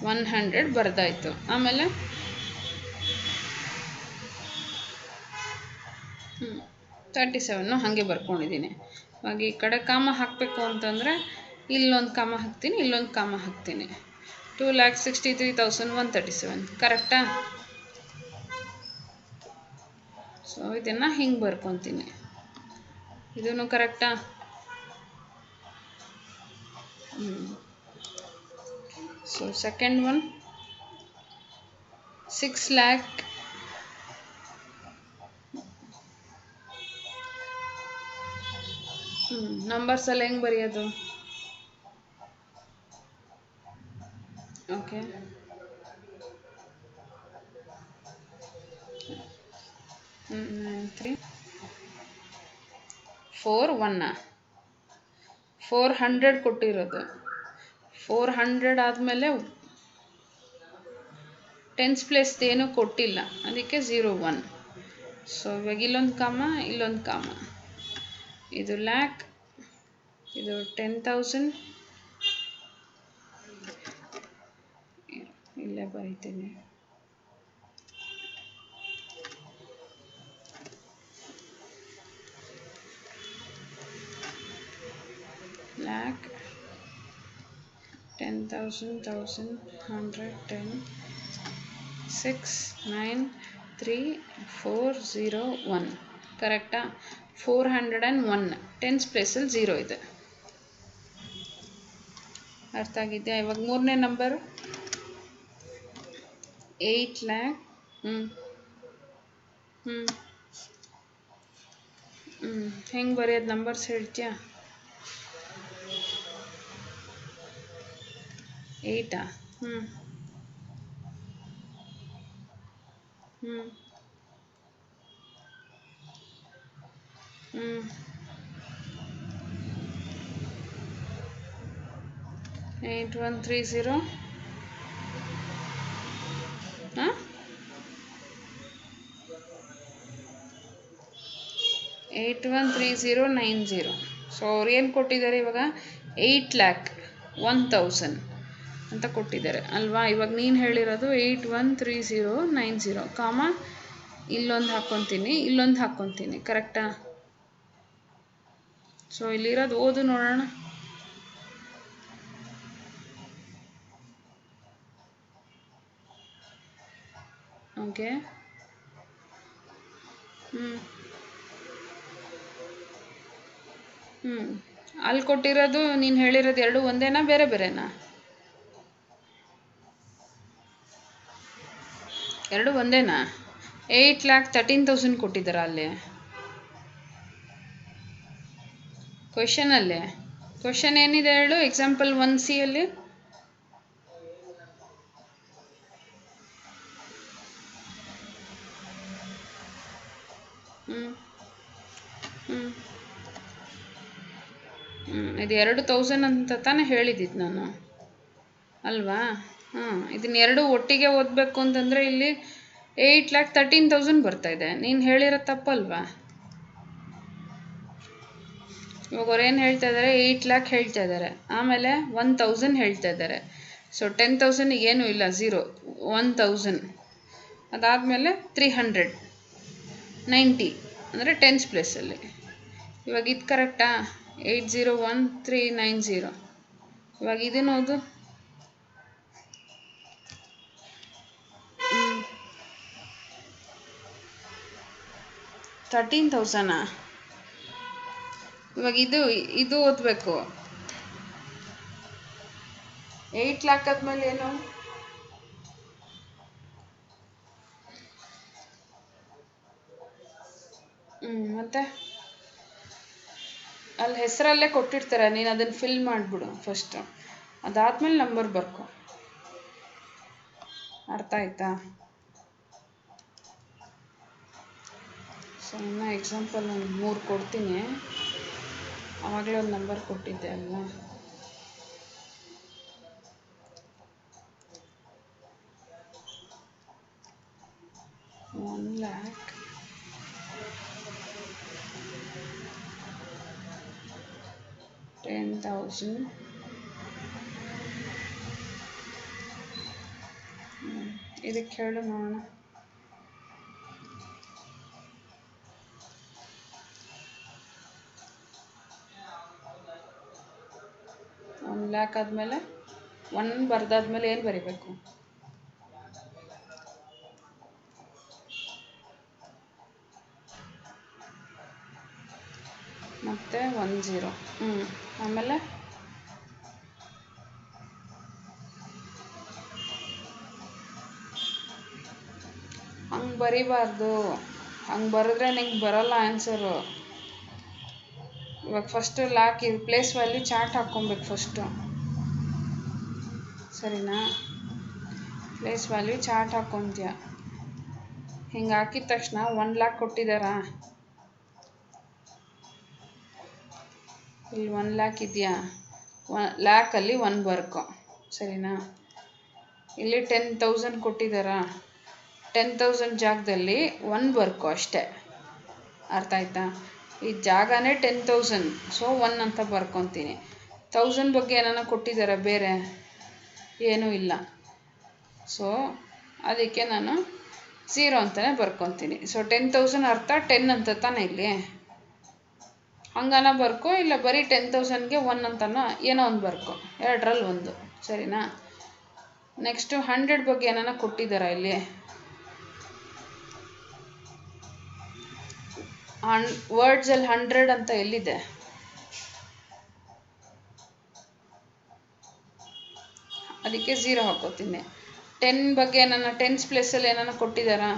100 ಬರ್ದಾಯ್ತು. ಆಮೇಲೆ 37 ಹಾಗೆ ಬರ್ಕೊಂಡಿದ್ದೀನಿ. ಇವಾಗ ಈ ಕಡೆ ಕಾಮ ಹಾಕಬೇಕು ಅಂತಂದರೆ ಇಲ್ಲೊಂದು ಕಾಮ ಹಾಕ್ತೀನಿ, ಇಲ್ಲೊಂದು ಕಾಮ ಹಾಕ್ತೀನಿ. 2,63,137 ಕರೆಕ್ಟಾ? ಸೊ ಇದನ್ನು ಹಿಂಗೆ ಬರ್ಕೊತೀನಿ. ಇದೂ ಕರೆಕ್ಟಾ? So second one 6 lac numbers ಎಲ್ಲ ಹೆಂಗೆ ಬರೆಯೋದು? ಓಕೆ 3 4 1 400 ಕೊಟ್ಟಿರೋದು. 400 ಆದಮೇಲೆ 10th ಪ್ಲೇಸ್ ಏನೂ ಕೊಟ್ಟಿಲ್ಲ, ಅದಕ್ಕೆ 0 1. ಸೊ ಇವಾಗ ಇಲ್ಲೊಂದು ಕಾಮ ಇಲ್ಲೊಂದು ಕಾಮ. ಇದು ಲ್ಯಾಕ್, ಇದು 10,000 ಇಲ್ಲೇ ಬರೀತೀನಿ. ಲ್ಯಾಕ್ 10,000 1,000 100 10 6 9 3 4 0 1 ಕರೆಕ್ಟಾ? 401 10th ಪ್ಲೇಸಲ್ಲಿ 0 ಇದೆ. ಅರ್ಥ ಆಗಿದೆಯಾ? ಇವಾಗ ಮೂರನೇ ನಂಬರು 8 ಲ್ಯಾಕ್ ಹೆಂಗೆ ಬರೆಯೋದು ನಂಬರ್ಸ್ ಹೇಳ್ತೀಯಾ? 8 8130 813090. ಸೊ ಅವ್ರು ಏನು ಕೊಟ್ಟಿದ್ದಾರೆ ಇವಾಗ? 8,01,000 ಅಂತ ಕೊಟ್ಟಿದ್ದಾರೆ ಅಲ್ವಾ. ಇವಾಗ ನೀನು ಹೇಳಿರೋದು 813090 ಕಾಮ ಇಲ್ಲೊಂದು ಹಾಕ್ಕೊತೀನಿ, ಇಲ್ಲೊಂದು ಹಾಕ್ಕೊತೀನಿ, ಕರೆಕ್ಟಾ? ಸೊ ಇಲ್ಲಿರೋದು ಓದು ನೋಡೋಣ. ಓಕೆ ಅಲ್ಲಿ ಕೊಟ್ಟಿರೋದು ನೀನು ಹೇಳಿರೋದು ಎರಡು ಒಂದೇನಾ ಬೇರೆ ಬೇರೆನಾ? ಎರಡು ಒಂದೇನಾ? 8,13,000 ಕೊಟ್ಟಿದ್ದಾರ ಅಲ್ಲಿ ಕ್ವೆಶನಲ್ಲಿ. ಕ್ವೆಶನ್ ಏನಿದೆ ಹೇಳು? ಎಕ್ಸಾಂಪಲ್ 1C ಅಲ್ಲಿ ಇದು 2000 ಅಂತ ತಾನೇ ಹೇಳಿದ್ದಿದ್ದು ನಾನು ಅಲ್ವಾ? ಇದನ್ನ ಎರಡು ಒಟ್ಟಿಗೆ ಓದಬೇಕು ಅಂತಂದರೆ ಇಲ್ಲಿ 8,13,000 ಬರ್ತಾ ಇದೆ. ನೀನು ಹೇಳಿರೋ ತಪ್ಪಲ್ವಾ? ಇವಾಗ ಅವ್ರು ಏನು ಹೇಳ್ತಾ ಇದ್ದಾರೆ, 8 ಲ್ಯಾಕ್ ಹೇಳ್ತಾ ಇದ್ದಾರೆ, ಆಮೇಲೆ 1,000 ಹೇಳ್ತಾ ಇದ್ದಾರೆ. ಸೊ 10,000 ಏನೂ ಇಲ್ಲ, 0, 1,000, ಅದಾದಮೇಲೆ 300, 90 ಅಂದರೆ ಟೆನ್ಸ್ ಪ್ಲೇಸಲ್ಲಿ. ಇವಾಗ ಇದು ಕರೆಕ್ಟಾ? 801390. ಇವಾಗ ಇದನ್ನು ಓದು. 13,000. ಇವಾಗ ಇದು ಓದಬೇಕು. 8 ಲ್ಯಾಕ್ ಆದ್ಮೇಲೆ ಏನು? ಮತ್ತೆ ಅಲ್ಲಿ ಹೆಸರಲ್ಲೇ ಕೊಟ್ಟಿರ್ತಾರೆ, ನೀನು ಅದನ್ನು ಫಿಲ್ ಮಾಡಿಬಿಡು ಫಸ್ಟು, ಅದಾದಮೇಲೆ ನಂಬರ್ ಬರ್ಕೊ. ಅರ್ಥ ಆಯ್ತಾ? ಸೊ ಇನ್ನು ಎಕ್ಸಾಂಪಲ್ ಒಂದು 3 ಕೊಡ್ತೀನಿ. ಆವಾಗಲೇ ಒಂದು ನಂಬರ್ ಕೊಟ್ಟಿದ್ದೆ ಅಲ್ವಾ? $1 lakh, $10,000, ಇದಕ್ಕೆ ಹೇಳು ನೋಡೋಣ. $1 lakh ಆದಮೇಲೆ 1 ಬರ್ದಾದ್ಮೇಲೆ ಏನು ಬರಿಬೇಕು? ಮತ್ತೆ 10. ಆಮೇಲೆ ಹಂಗೆ ಬರಿಬಾರ್ದು, ಹಂಗೆ ಬರೆದ್ರೆ ನಿಂಗೆ ಬರೋಲ್ಲ ಆನ್ಸರು. ಇವಾಗ first lakh place value chart ಹಾಕ್ಕೊಬೇಕು ಫಸ್ಟು, ಸರಿನಾ? ಪ್ಲೇಸ್ ವ್ಯಾಲ್ಯೂ ಚಾರ್ಟ್ ಹಾಕ್ಕೊತೀಯ. ಹಿಂಗೆ ಹಾಕಿದ ತಕ್ಷಣ 1 lakh ಕೊಟ್ಟಿದ್ದಾರಾ? ಇಲ್ಲಿ 1 lakh ಇದೆಯಾ? ಲ್ಯಾಕಲ್ಲಿ 1 ಬರ್ಕೊ, ಸರಿನಾ? ಇಲ್ಲಿ 10,000 ಕೊಟ್ಟಿದ್ದಾರಾ? 10,000 ಜಾಗದಲ್ಲಿ 1 ಬರ್ಕೊ ಅಷ್ಟೇ. ಅರ್ಥ ಆಯ್ತಾ? ಈ ಜಾಗನೇ 10,000, ಸೊ 1 ಅಂತ ಬರ್ಕೊತೀನಿ. 1000 ಬಗ್ಗೆ ಏನಾನ ಕೊಟ್ಟಿದ್ದಾರಾ ಬೇರೆ? ಏನೂ ಇಲ್ಲ. ಸೊ ಅದಕ್ಕೆ ನಾನು 0 ಅಂತಲೇ ಬರ್ಕೊತೀನಿ. ಸೊ 10,000 ಅರ್ಥ 10 ಅಂತ ತಾನೇ ಇಲ್ಲಿ? ಹಂಗಾನ ಬರ್ಕೊ, ಇಲ್ಲ ಬರೀ 10,000ಗೆ 1 ಅಂತನೋ ಏನೋ ಒಂದು ಬರ್ಕೊ, ಎರಡರಲ್ಲಿ ಒಂದು, ಸರಿನಾ? ನೆಕ್ಸ್ಟು 100 ಬಗ್ಗೆ ಏನಾನ ಕೊಟ್ಟಿದ್ದಾರಾ ಇಲ್ಲಿ? ವರ್ಡ್ಸಲ್ಲಿ 100 ಅಂತ ಎಲ್ಲಿದೆ? ಅದಕ್ಕೆ 0 ಹಾಕೋತೀನಿ. 10 ಬಗ್ಗೆ ಏನಾನ ಟೆನ್ಸ್ ಪ್ಲೇಸಲ್ಲಿ ಏನಾನ ಕೊಟ್ಟಿದ್ದಾರಾ?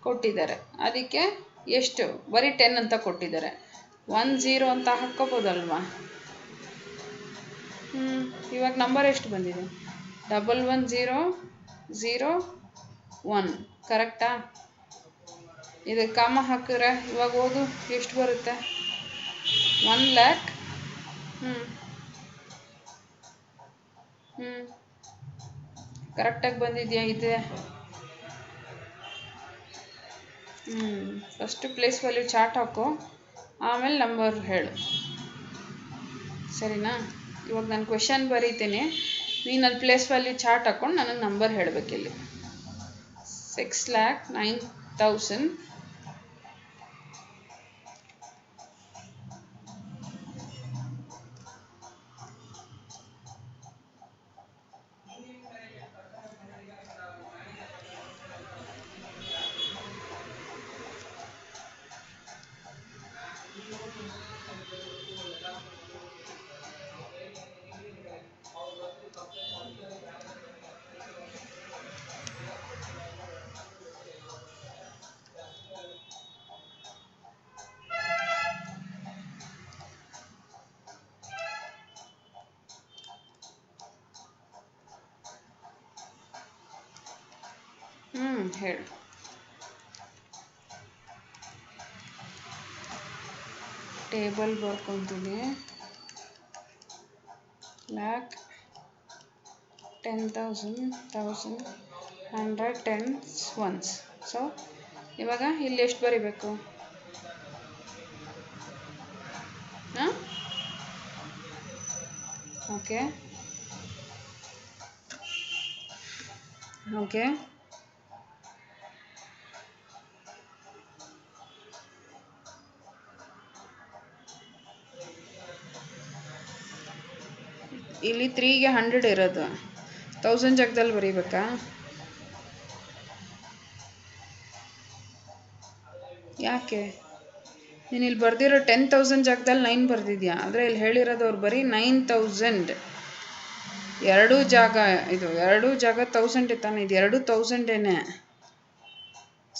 ಕೊಟ್ಟಿದ್ದಾರೆ. ಅದಕ್ಕೆ ಎಷ್ಟು? ಬರೀ 10 ಅಂತ ಕೊಟ್ಟಿದ್ದಾರೆ. 10 ಅಂತ ಹಾಕ್ಕೋಬೋದಲ್ವಾ? ಇವಾಗ ನಂಬರ್ ಎಷ್ಟು ಬಂದಿದೆ? 110001, ಕರೆಕ್ಟಾ? ಇದಕ್ಕೆ ಕಾಮ ಹಾಕಿದ್ರೆ ಇವಾಗ ಓದು, ಎಷ್ಟು ಬರುತ್ತೆ? 1 lakh. ಕರೆಕ್ಟಾಗಿ ಬಂದಿದೆಯಾ? ಇದೆ. ಫಸ್ಟು ಪ್ಲೇಸ್ ವ್ಯಾಲ್ಯೂ ಚಾರ್ಟ್ ಹಾಕು, ಆಮೇಲೆ ನಂಬರ್ ಹೇಳು, ಸರಿನಾ? ಇವಾಗ ನಾನು ಕ್ವೆಶನ್ ಬರೀತೀನಿ, ನೀನು ಅಲ್ಲಿ ಪ್ಲೇಸ್ ವ್ಯಾಲ್ಯೂ ಚಾರ್ಟ್ ಹಾಕ್ಕೊಂಡು ನನಗೆ ನಂಬರ್ ಹೇಳಬೇಕಿಲ್ಲಿ. 6,09,000. ಹೇಳು. ಟೇಬಲ್ ಬರ್ಕೊತೀನಿ. lakh 10,000 1,000 100 10s ones. ಸೊ ಇವಾಗ ಇಲ್ಲಿ ಎಷ್ಟು ಬರೀಬೇಕು? ಓಕೆ ಓಕೆ ಇಲ್ಲಿ 3ಗೆ 100 ಇರೋದು 1000 ಜಾಗದಲ್ಲಿ ಬರೀಬೇಕಾ? ಯಾಕೆ ನೀನು ಇಲ್ಲಿ ಬರ್ದಿರೋ 10,000 ಜಾಗದಲ್ಲಿ 9 ಬರ್ದಿದ್ಯಾ, ಆದರೆ ಇಲ್ಲಿ ಹೇಳಿರೋದು ಅವ್ರು ಬರೀ 9,000. ಎರಡೂ ಜಾಗ 1000 ತಾನೆ, ಇದು 2,000.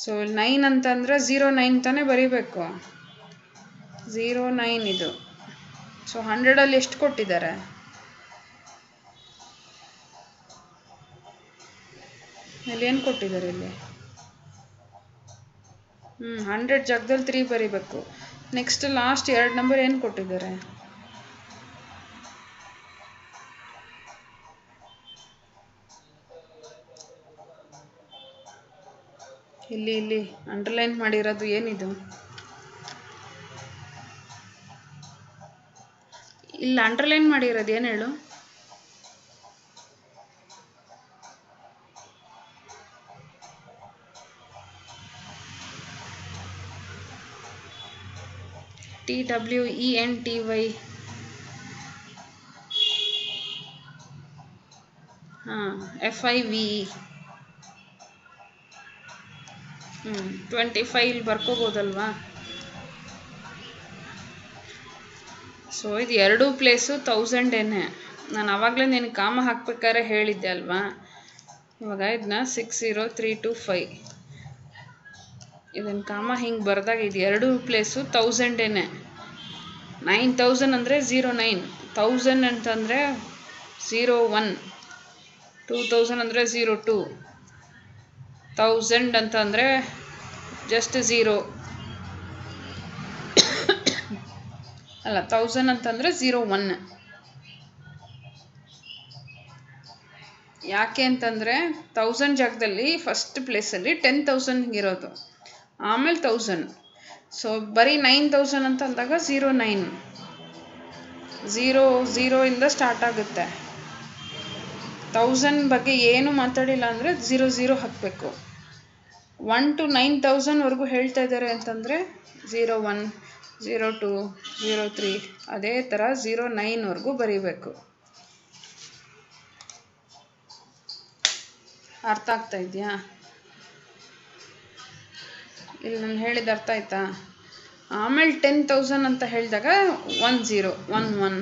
ಸೊ 9 ಅಂತಂದರೆ 09 ತಾನೇ ಬರೀಬೇಕು. 09 ಇದು. ಸೊ 100ಅಲ್ಲಿ ಎಷ್ಟು ಕೊಟ್ಟಿದ್ದಾರೆ? ಇಲ್ಲಿ ಏನು ಕೊಟ್ಟಿದ್ದಾರೆ ಇಲ್ಲಿ? 100 ಜಾಗದಲ್ಲಿ 3 ಬರೀಬೇಕು. ನೆಕ್ಸ್ಟ್ ಲಾಸ್ಟ್ 2 ನಂಬರ್ ಏನು ಕೊಟ್ಟಿದ್ದಾರೆ? ಇಲ್ಲಿ ಅಂಡರ್ಲೈನ್ ಮಾಡಿರೋದು ಏನಿದು? ಇಲ್ಲಿ ಅಂಡರ್ಲೈನ್ ಮಾಡಿರೋದು ಏನು ಹೇಳು? TWENTY. FIVE. 25 ಇಲ್ಲಿ ಬರ್ಕೋಬೋದಲ್ವಾ? ಸೊ ಇದು ಎರಡೂ ಪ್ಲೇಸು 1000. ನಾನು ಆವಾಗಲೇ ನಿನಗೆ ಕಾಮ ಹಾಕ್ಬೇಕಾದ್ರೆ ಹೇಳಿದ್ದೆ ಅಲ್ವಾ? ಇವಾಗ ಇದನ್ನ 60325 ಇದನ್ನು ಕಾಮ ಹಿಂಗೆ ಬರ್ದಾಗ ಇದು ಎರಡೂ ಪ್ಲೇಸು 1000. 9,000 ಅಂದರೆ 09, 1000 ಅಂತಂದರೆ 01, 2000 ಅಂದರೆ 02, 1000 ಅಂತಂದರೆ ಜಸ್ಟ್ 0 ಅಲ್ಲ, 1000 ಅಂತಂದರೆ 01. ಯಾಕೆ ಅಂತಂದರೆ 1000 ಜಾಗದಲ್ಲಿ ಫಸ್ಟ್ ಪ್ಲೇಸಲ್ಲಿ 10,000 ಇರೋದು, ಆಮೇಲೆ 1000. ಸೊ ಬರೀ 9,000 ಅಂತ ಅಂದಾಗ 09, 0 ಇಂದ ಸ್ಟಾರ್ಟ್ ಆಗುತ್ತೆ. 1000 ಬಗ್ಗೆ ಏನು ಮಾತಾಡಿಲ್ಲ ಅಂದರೆ 00 ಹಾಕಬೇಕು. 1 to 9,000ವರೆಗೂ ಹೇಳ್ತಾ ಇದ್ದಾರೆ ಅಂತಂದರೆ 01, 02, 03 ಅದೇ ಥರ 09ವರೆಗೂ ಬರೀಬೇಕು. ಅರ್ಥ ಆಗ್ತಾ ಇದೆಯಾ? ಇಲ್ಲಿ ನಾನು ಹೇಳಿದ ಅರ್ಥ ಆಯ್ತಾ? ಆಮೇಲೆ 10,000 ಅಂತ ಹೇಳಿದಾಗ 10, 11,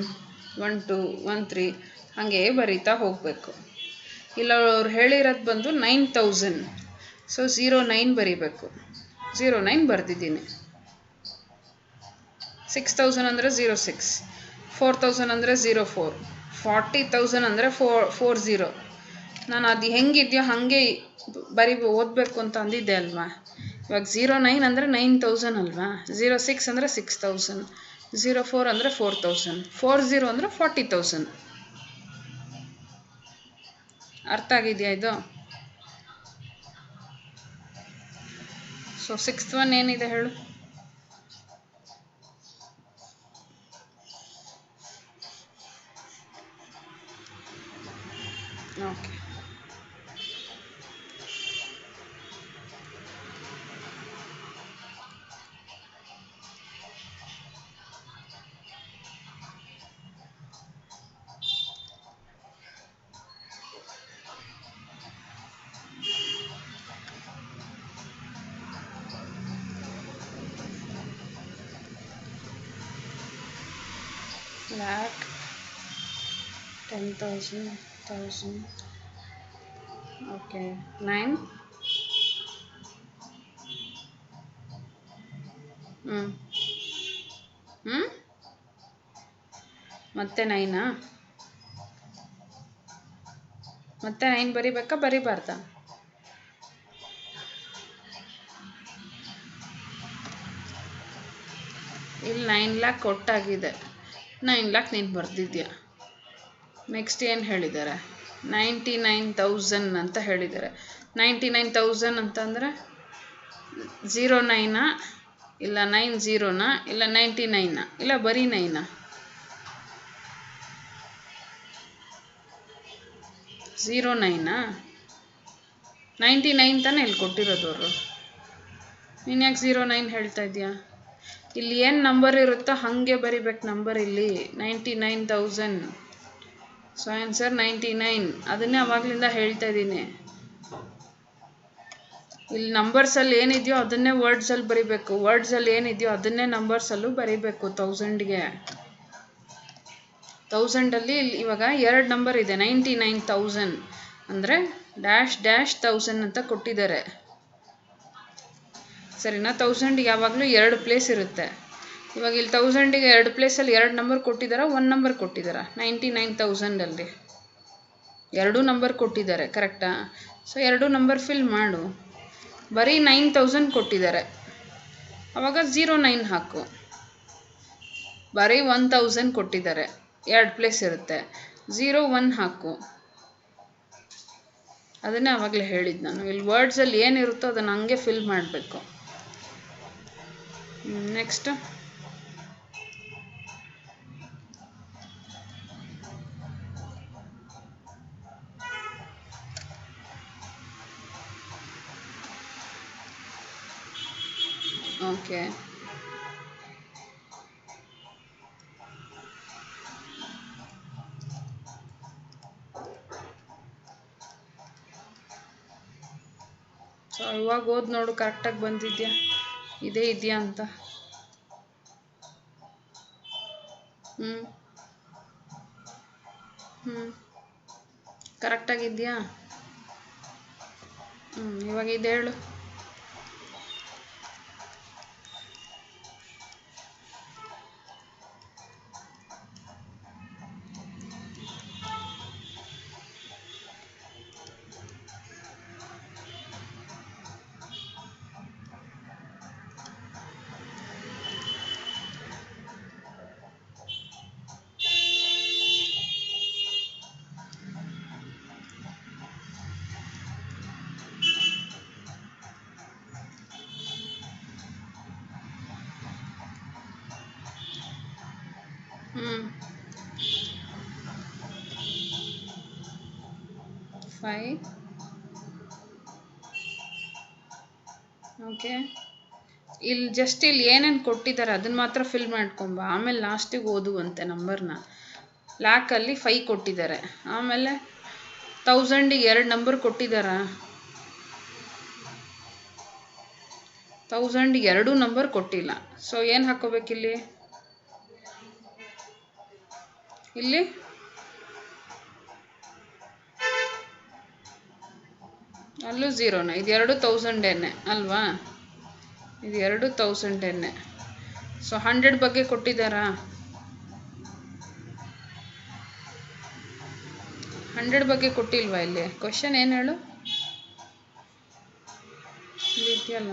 12, 13 ಹಾಗೆ ಬರೀತಾ ಹೋಗಬೇಕು. ಇಲ್ಲ ಅವ್ರು ಹೇಳಿರೋದು ಬಂದು 9,000. ಸೊ 09 ಬರೀಬೇಕು. 09 ಬರೆದಿದ್ದೀನಿ. 6,000 ಅಂದರೆ 06, 4,000 ಅಂದರೆ 04, 40,000 ಅಂದರೆ 40. ನಾನು ಅದು ಹೆಂಗಿದೆಯೋ ಹಾಗೆ ಓದಬೇಕು ಅಂತ ಅಂದಿದ್ದೆ ಅಲ್ವಾ? ಇವಾಗ 09 ಅಂದರೆ 9,000 ಅಲ್ವಾ? 06 ಅಂದರೆ 6,000, 04 ಅಂದರೆ 4,000, 40 ಅಂದರೆ 40,000. ಅರ್ಥ ಆಗಿದೆಯಾ ಇದು? ಸೊ 6th one ಏನಿದೆ ಹೇಳು? Okay, lakh 10,000 1,000. ಓಕೆ, 9. ಮತ್ತೆ 9 ಮತ್ತೆ 9 ಬರಿಬೇಕಾ ಬರಿಬಾರ್ದಾ? ಇಲ್ಲಿ 9 ಲ್ಯಾಕ್ ಕೊಟ್ಟಾಗಿದೆ, 9 ಲ್ಯಾಕ್ ನೀನು ಬರೆದಿದ್ಯಾ. ನೆಕ್ಸ್ಟ್ ಏನು ಹೇಳಿದ್ದಾರೆ, 99,000 ಅಂತ ಹೇಳಿದ್ದಾರೆ. 99,000 ಅಂತಂದರೆ 09 ಇಲ್ಲ 90 ಇಲ್ಲ 99 ಇಲ್ಲ ಬರೀ 9 09 99 ತಾನೇ ಇಲ್ಲಿ ಕೊಟ್ಟಿರೋದು ಅವರು. ನೀನು ಯಾಕೆ 09 ಹೇಳ್ತಾ ಇದೆಯಾ? ಇಲ್ಲಿ ಏನು ನಂಬರ್ ಇರುತ್ತೋ ಹಾಗೆ ಬರಿಬೇಕು ನಂಬರ್. ಇಲ್ಲಿ 99,000. So answer 99. ಅದನ್ನೇ ಅವಾಗಲಿಂದ ಹೇಳ್ತಾ ಇದ್ದೀನಿ. ಇಲ್ಲಿ ನಂಬರ್ಸಲ್ಲಿ ಏನಿದೆಯೋ ಅದನ್ನೇ ವರ್ಡ್ಸಲ್ಲಿ ಬರಿಬೇಕು, ವರ್ಡ್ಸಲ್ಲಿ ಏನಿದೆಯೋ ಅದನ್ನೇ ನಂಬರ್ಸಲ್ಲೂ ಬರಿಬೇಕು. 1000ಗೆ 1000ಅಲ್ಲಿ ಇವಾಗ 2 ನಂಬರ್ ಇದೆ. 99,000 ಅಂದರೆ -1000 ಅಂತ ಕೊಟ್ಟಿದ್ದಾರೆ, ಸರಿನಾ? 1000ಗೆ ಯಾವಾಗಲೂ 2 ಪ್ಲೇಸ್ ಇರುತ್ತೆ. ಇವಾಗ ಇಲ್ಲಿ 1000ಗೆ 2 ಪ್ಲೇಸಲ್ಲಿ 2 ನಂಬರ್ ಕೊಟ್ಟಿದ್ದಾರೆ, 1 ನಂಬರ್ ಕೊಟ್ಟಿದ್ದಾರೆ. 99,000ಅಲ್ಲಿ 2 ನಂಬರ್ ಕೊಟ್ಟಿದ್ದಾರೆ, ಕರೆಕ್ಟಾ? ಸೊ 2 ನಂಬರ್ ಫಿಲ್ ಮಾಡು. ಬರೀ 9,000 ಕೊಟ್ಟಿದ್ದಾರೆ, ಆವಾಗ 09 ಹಾಕು. ಬರೀ 1,000 ಕೊಟ್ಟಿದ್ದಾರೆ, 2 ಪ್ಲೇಸ್ ಇರುತ್ತೆ, 01 ಹಾಕು. ಅದನ್ನೇ ಆವಾಗಲೇ ಹೇಳಿದ್ದು ನಾನು. ಇಲ್ಲಿ ವರ್ಡ್ಸಲ್ಲಿ ಏನಿರುತ್ತೋ ಅದನ್ನು ಹಂಗೆ ಫಿಲ್ ಮಾಡಬೇಕು. Next okay. ಸೊ ಇವಾಗ ಓದಿ ನೋಡು ಕರೆಕ್ಟಾಗಿ ಬಂದಿದ್ಯಾ, ಇದೇ ಇದೆಯಾ ಅಂತ. ಕರೆಕ್ಟಾಗಿದೆಯಾ? ಇವಾಗ ಇದು ಹೇಳು. Five. ಓಕೆ. ಇಲ್ಲಿ ಜಸ್ಟ್ ಇಲ್ಲಿ ಏನೇನು ಕೊಟ್ಟಿದ್ದಾರೆ ಅದನ್ನು ಮಾತ್ರ ಫಿಲ್ ಮಾಡ್ಕೊಂಬ. ಆಮೇಲೆ ಲಾಸ್ಟಿಗೆ ಓದುವಂತೆ ನಂಬರ್ನ. ಲ್ಯಾಕಲ್ಲಿ 5 ಕೊಟ್ಟಿದ್ದಾರೆ, ಆಮೇಲೆ 1000ಗೆ 2 ನಂಬರ್ ಕೊಟ್ಟಿದ್ದಾರಾ? 1000ಗೆ 2 ನಂಬರ್ ಕೊಟ್ಟಿಲ್ಲ. ಸೊ ಏನು ಹಾಕೋಬೇಕಿಲ್ಲಿ? ಇಲ್ಲಿ ಅಲ್ಲೂ 0ನ. ಇದು 2,000 ಅಲ್ವಾ? ಇದು 2,000. ಸೊ 100 ಬಗ್ಗೆ ಕೊಟ್ಟಿದ್ದಾರಾ? 100 ಬಗ್ಗೆ ಕೊಟ್ಟಿಲ್ವಾ? ಇಲ್ಲಿ ಕ್ವಶನ್ ಏನು ಹೇಳು? ಇಲ್ಲಿ ಇದೆಯಲ್ಲ,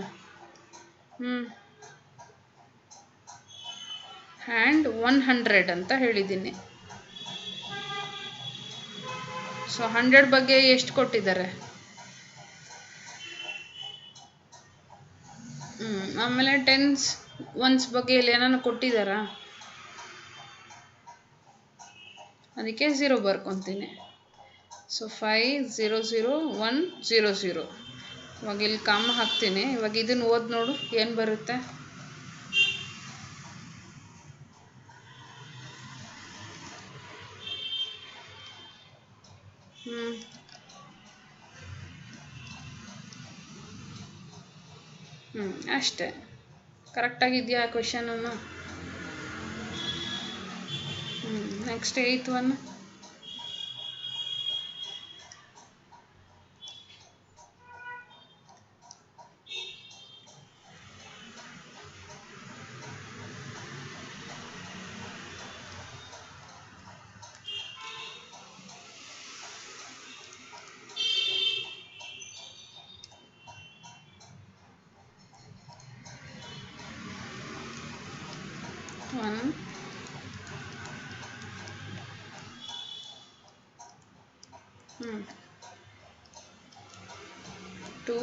ಹ್ಯಾಂಡ್ 100 ಅಂತ ಹೇಳಿದ್ದೀನಿ. ಸೊ 100 ಬಗ್ಗೆ ಎಷ್ಟು ಕೊಟ್ಟಿದ್ದಾರೆ? ಆಮೇಲೆ 10s 1s ಬಗ್ಗೆ ಇಲ್ಲಿ ಏನಾನು ಕೊಟ್ಟಿದ್ದಾರಾ? ಅದಕ್ಕೆ 0 ಬರ್ಕೊತೀನಿ. ಸೊ 5 0 0 1 0 0. ಇವಾಗ ಇಲ್ಲಿ ಕಾಮ ಹಾಕ್ತೀನಿ. ಇವಾಗ ಇದನ್ನು ಓದಿ ನೋಡು ಏನು ಬರುತ್ತೆ. ಅಷ್ಟೇ. ಕರೆಕ್ಟಾಗಿದೆಯಾ ಕ್ವೆಶನನ್ನು? Next 8th one. 1 2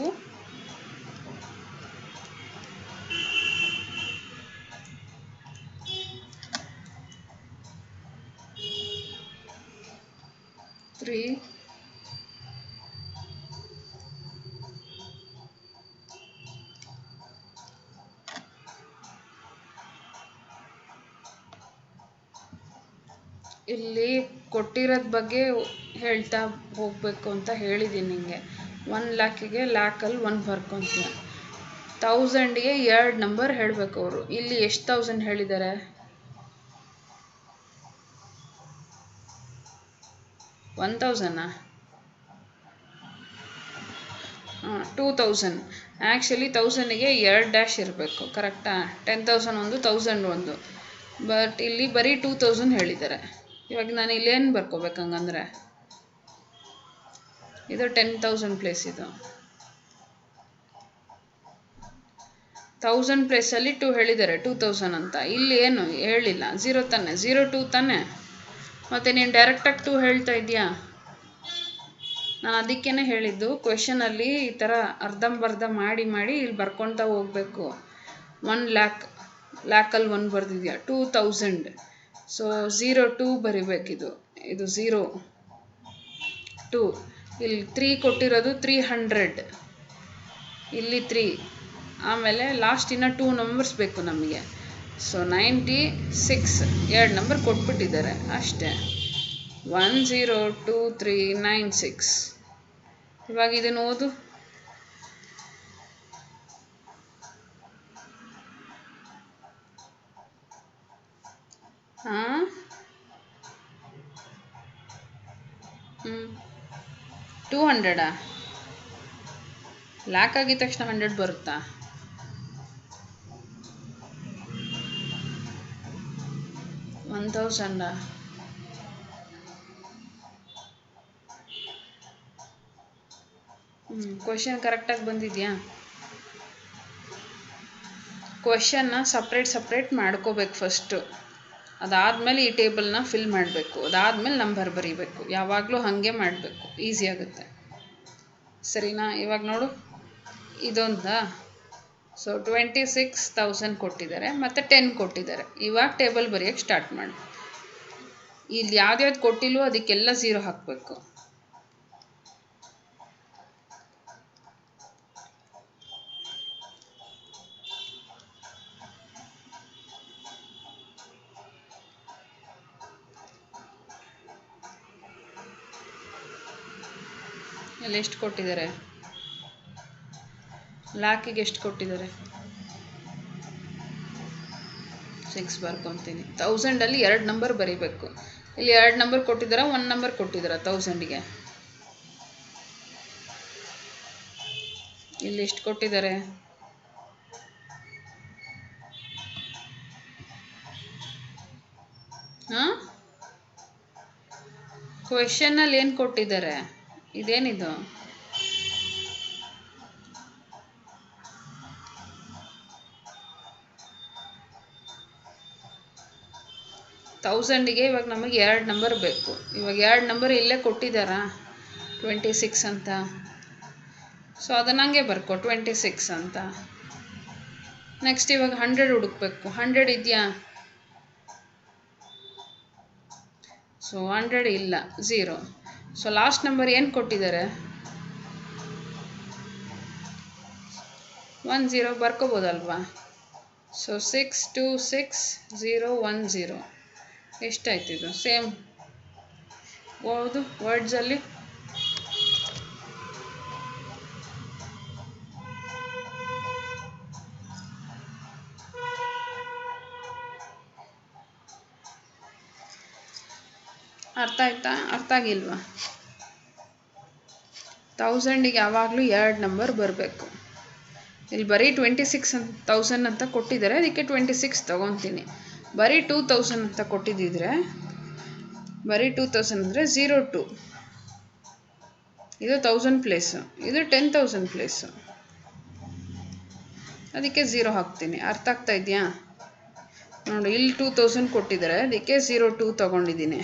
3 ಇಲ್ಲಿ ಕೊಟ್ಟಿರೋದ್ ಬಗ್ಗೆ ಹೇಳ್ತಾ ಹೋಗಬೇಕು ಅಂತ ಹೇಳಿದ್ದೀನಿ ನಿಮಗೆ. 1 ಲ್ಯಾಕಿಗೆ ಲ್ಯಾಕಲ್ಲಿ 1 ಬರ್ಕೊತೀಯ. 1000ಗೆ 2 ನಂಬರ್ ಹೇಳಬೇಕು ಅವರು. ಇಲ್ಲಿ ಎಷ್ಟು 1000 ಹೇಳಿದ್ದಾರೆ? 1000 2000. ಆ್ಯಕ್ಚುಲಿ 1000ಗೆ 2 ಡ್ಯಾಶ್ ಇರಬೇಕು, ಕರೆಕ್ಟಾ? 10,000 ಒಂದು, 1000 ಒಂದು. ಬಟ್ ಇಲ್ಲಿ ಬರೀ 2000 ಹೇಳಿದ್ದಾರೆ. ಇವಾಗ ನಾನು ಇಲ್ಲೇನು ಬರ್ಕೋಬೇಕು ಹಂಗಂದ್ರೆ? ಇದು 10,000 ಪ್ಲೇಸ್, ಇದು 1000 ಪ್ಲೇಸಲ್ಲಿ 2 ಹೇಳಿದ್ದಾರೆ, 2000 ಅಂತ. ಇಲ್ಲಿ ಏನು ಹೇಳಿಲ್ಲ, 0 ತಾನೆ, 02 ತಾನೆ. ಮತ್ತು ನೀನು ಡೈರೆಕ್ಟಾಗಿ 2 ಹೇಳ್ತಾ ಇದೆಯಾ? ನಾನು ಅದಕ್ಕೇ ಹೇಳಿದ್ದು, ಕ್ವೆಶನಲ್ಲಿ ಈ ಥರ ಅರ್ಧಂಬರ್ಧ ಮಾಡಿ ಇಲ್ಲಿ ಬರ್ಕೊತಾ ಹೋಗಬೇಕು. 1 ಲ್ಯಾಕಲ್ಲಿ 1 ಬರ್ದಿದ್ಯಾ, 2000. ಸೊ 02 ಬರಿಬೇಕಿದು, ಇದು 02. ಇಲ್ಲಿ 3 ಕೊಟ್ಟಿರೋದು 300, ಇಲ್ಲಿ 3. ಆಮೇಲೆ ಲಾಸ್ಟಿನ 2 ನಂಬರ್ಸ್ ಬೇಕು ನಮಗೆ. ಸೊ 96, 2 ನಂಬರ್ ಕೊಟ್ಬಿಟ್ಟಿದ್ದಾರೆ ಅಷ್ಟೇ. 102396. ಇವಾಗ ಇದನ್ನು ಓದು. ಹಾಂ 200 ಲ್ಯಾಕ್ ಆಗಿದ ತಕ್ಷಣ 100 ಬರುತ್ತಾ? 1000 ಕ್ವೆಶನ್ ಕರೆಕ್ಟಾಗಿ ಬಂದಿದೆಯಾ? ಕ್ವೆಶನ್ನ ಸಪ್ರೇಟ್ ಮಾಡ್ಕೋಬೇಕು ಫಸ್ಟು. ಅದಾದಮೇಲೆ ಈ ಟೇಬಲ್ನ ಫಿಲ್ ಮಾಡಬೇಕು. ಅದಾದಮೇಲೆ ನಂಬರ್ ಬರೀಬೇಕು. ಯಾವಾಗಲೂ ಹಾಗೆ ಮಾಡಬೇಕು, ಈಸಿ ಆಗುತ್ತೆ. ಸರಿನಾ? ಇವಾಗ ನೋಡು, ಇದೊಂದಾ? ಸೊ 26,000 ಕೊಟ್ಟಿದ್ದಾರೆ ಮತ್ತು 10 ಕೊಟ್ಟಿದ್ದಾರೆ. ಇವಾಗ ಟೇಬಲ್ ಬರೆಯೋಕ್ಕೆ ಸ್ಟಾರ್ಟ್ ಮಾಡಿ. ಇಲ್ಲಿ ಯಾವ್ದ್ಯಾವ್ದು ಕೊಟ್ಟಿಲ್ವೋ ಅದಕ್ಕೆಲ್ಲ 0 ಹಾಕಬೇಕು. ಅಲ್ಲಿ ಎಷ್ಟು ಕೊಟ್ಟಿದ್ದಾರೆ? ಲ್ಯಾಕಿಗೆ ಎಷ್ಟು ಕೊಟ್ಟಿದ್ದಾರೆ? 6 ಬರ್ಕೊತೀನಿ. 1000ಅಲ್ಲಿ 2 ನಂಬರ್ ಬರೀಬೇಕು. ಇಲ್ಲಿ 2 ನಂಬರ್ ಕೊಟ್ಟಿದ್ದಾರೆ, 1 ನಂಬರ್ ಕೊಟ್ಟಿದ್ದಾರೆ 1000ಗೆ. ಇಲ್ಲಿ ಎಷ್ಟು ಕೊಟ್ಟಿದ್ದಾರೆ? ಹಾಂ, ಕ್ವೆಶನಲ್ಲಿ ಏನು ಕೊಟ್ಟಿದ್ದಾರೆ? ಇದೇನಿದು? ತೌಸಂಡಿಗೆ ಇವಾಗ ನಮಗೆ 2 ನಂಬರ್ ಬೇಕು. ಇವಾಗ 2 ನಂಬರ್ ಇಲ್ಲೇ ಕೊಟ್ಟಿದ್ದಾರಾ? 26 ಅಂತ. ಸೊ ಅದನ್ನ ಹಂಗೆ ಬರ್ಕೊ, 26 ಅಂತ. ನೆಕ್ಸ್ಟ್ ಇವಾಗ 100 ಹುಡುಕ್ಬೇಕು. 100 ಇದೆಯಾ? ಸೊ 100 ಇಲ್ಲ, 0. ಸೊ ಲಾಸ್ಟ್ ನಂಬರ್ ಏನು ಕೊಟ್ಟಿದ್ದಾರೆ? 10 ಬರ್ಕೋಬೋದಲ್ವಾ? ಸೊ 626010. ಎಷ್ಟಾಯ್ತಿದು? ಸೇಮ್ ಓದು ವರ್ಡ್ಸಲ್ಲಿ. ಅರ್ಥ ಆಯ್ತಾ? ಅರ್ಥ ಆಗಿಲ್ವಾ? 1000ಗೆ ಯಾವಾಗಲೂ 2 ನಂಬರ್ ಬರಬೇಕು. ಇಲ್ಲಿ ಬರೀ 26,000 ಅಂತ ಕೊಟ್ಟಿದ್ದಾರೆ, ಅದಕ್ಕೆ 26 ತೊಗೊತೀನಿ. ಬರೀ 2000 ಅಂತ ಕೊಟ್ಟಿದ್ದಿದ್ರೆ, ಬರೀ 2000 ಅಂದರೆ 02. ಇದು 1000 ಪ್ಲೇಸು, ಇದು 10,000 ಪ್ಲೇಸು, ಅದಕ್ಕೆ 0 ಹಾಕ್ತೀನಿ. ಅರ್ಥ ಆಗ್ತಾ ಇದೆಯಾ? ನೋಡಿ, ಇಲ್ಲಿ 2000 ಕೊಟ್ಟಿದ್ದಾರೆ, ಅದಕ್ಕೆ 02 ತೊಗೊಂಡಿದ್ದೀನಿ.